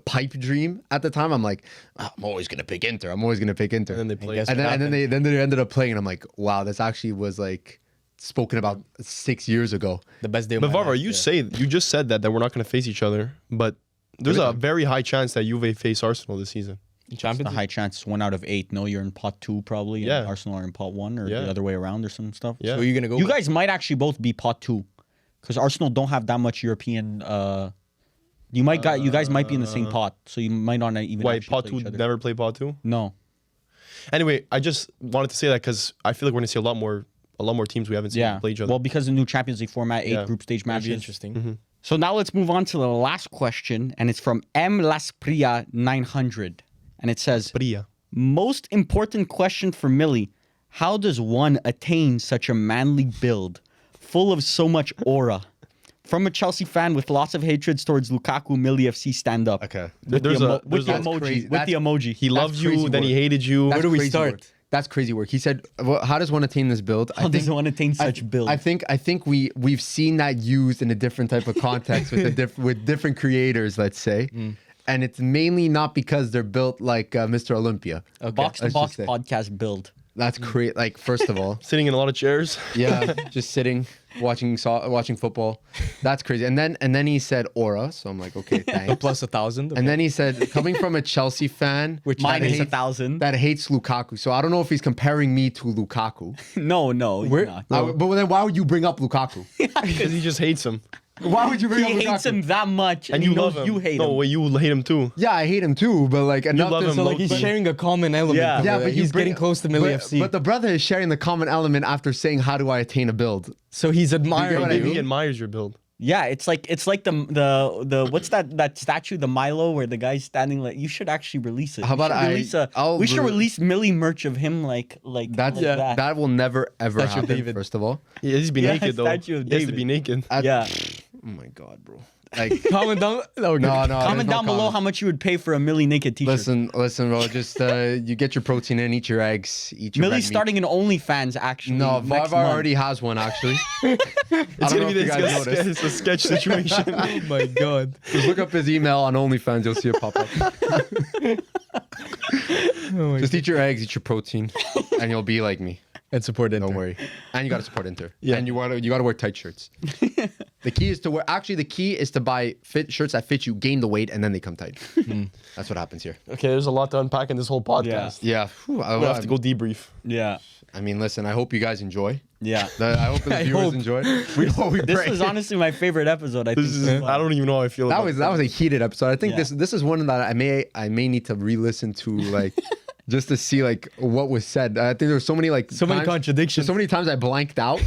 pipe dream at the time. I'm like, I'm always gonna pick Inter. I'm always gonna pick Inter. And then they play. And then they ended up playing, and I'm like, wow, this actually was like spoken about 6 years ago. The best day of But my Varvar, life, you just said that we're not going to face each other, but there's a very high chance that Juve face Arsenal this season. Champions A high chance 1 out of 8. No, you're in pot 2 probably. And Yeah. Arsenal are in pot 1 or Yeah. the other way around or some stuff. Yeah. So you're gonna go. You guys might actually both be pot 2 because Arsenal don't have that much European. You guys might be in the same pot, so you might not even. Why actually pot play 2 each other. never play pot 2? No. Anyway, I just wanted to say that because I feel like we're going to see a lot more teams we haven't seen Yeah. play each other. Well, because of the new Champions League format, 8 Yeah. group stage That'd matches. be interesting. So now let's move on to the last question, and it's from M Laspria 900, and it says, Bria. "Most important question for Millie: how does one attain such a manly build, full of so much aura?" From a Chelsea fan with lots of hatreds towards Lukaku, Millie FC stand up. Okay. With There's the, a- with the there's a- emoji. crazy- With the emoji. He loved crazy you, then he work. hated you. That's do we crazy start? work. That's crazy work. He said, well, "How does one attain this build?" How does one attain such build? I think we've seen that used in a different type of context with different creators, let's say, and it's mainly not because they're built like Mr. Olympia. Box to let's Box just say. Podcast build. That's great. Like, first of all, Sitting in a lot of chairs. yeah, just sitting, watching football. That's crazy. And then he said aura, so I'm like, okay, thanks. Plus 1,000. And then he said, coming from a Chelsea fan, Which Minus hates- 1,000. that hates Lukaku. So I don't know if he's comparing me to Lukaku. No, you're not. But then why would you bring up Lukaku? Because he just hates him. Why would you bring He up Lukaku? hates him that much, and And he you knows love him. you hate No, him. wait, you hate him too. Yeah, I hate him too, but like enough love to him So like low-key. he's sharing a common element. Yeah. Yeah, but he's bring- getting close to Millie but, FC. But the brother is sharing the common element after saying, "How do I attain a build?" So he's You get admiring what I you. Maybe mean? he admires your build. Yeah, it's like the what's that statue, the Milo, where the guy's standing like. You should actually release it. How You about should release we should release Millie merch of him like That's that. that will never ever Statue of happen. David. First of all, He has to be Yeah, naked though. statue of He has to David. be naked. Yeah. oh my god, bro. Like, Comment down. No, no. Comment there's no down below comment. how much you would pay for a Millie naked t-shirt. Listen, bro. Just you get your protein in, eat your eggs, eat your Millie's red meat. starting an OnlyFans actually. No, next Varvar month. already has one actually. It's don't gonna know be if you guys this. noticed. It's a sketch situation. oh my god. Just look up his email on OnlyFans. You'll see it pop up. Just eat your eggs, eat your protein, and you'll be like me. And support Inter. Don't worry. And you got to support Inter. Yeah. And you gotta wear tight shirts. The key is to buy fit shirts that fit you, gain the weight, and then they come tight. That's what happens here. Okay, there's a lot to unpack in this whole podcast. Yeah. We'll have to go debrief. Yeah. I mean, listen. I hope you guys enjoy. Yeah. I hope the viewers hope. enjoy. We This pray. was honestly my favorite episode. I think. This is. I don't even know how I feel. That about was a heated episode. I think Yeah. this is one that I may need to re-listen to like just to see like what was said. I think there were so many like So many times- contradictions. So many times I blanked out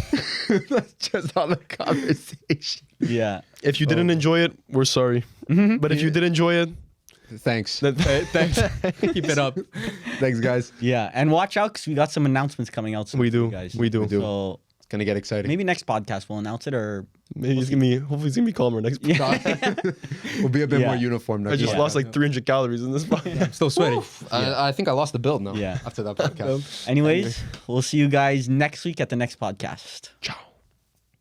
just on the conversation. Yeah. If you didn't enjoy it, we're sorry. But if you did enjoy it, Thanks. Thanks. Keep it up. Thanks, guys. Yeah. And watch out because we got some announcements coming out soon. we for you do. guys. We do. So It's gonna get exciting. maybe next podcast we'll announce it or. Maybe it's gonna be. Hopefully, it's gonna be calmer next. We'll be a bit Yeah. more uniform next I just time. lost like 300 calories in this podcast. Still sweaty. I think I lost the build now. Yeah. After that podcast. Anyways, we'll see you guys next week at the next podcast. Ciao.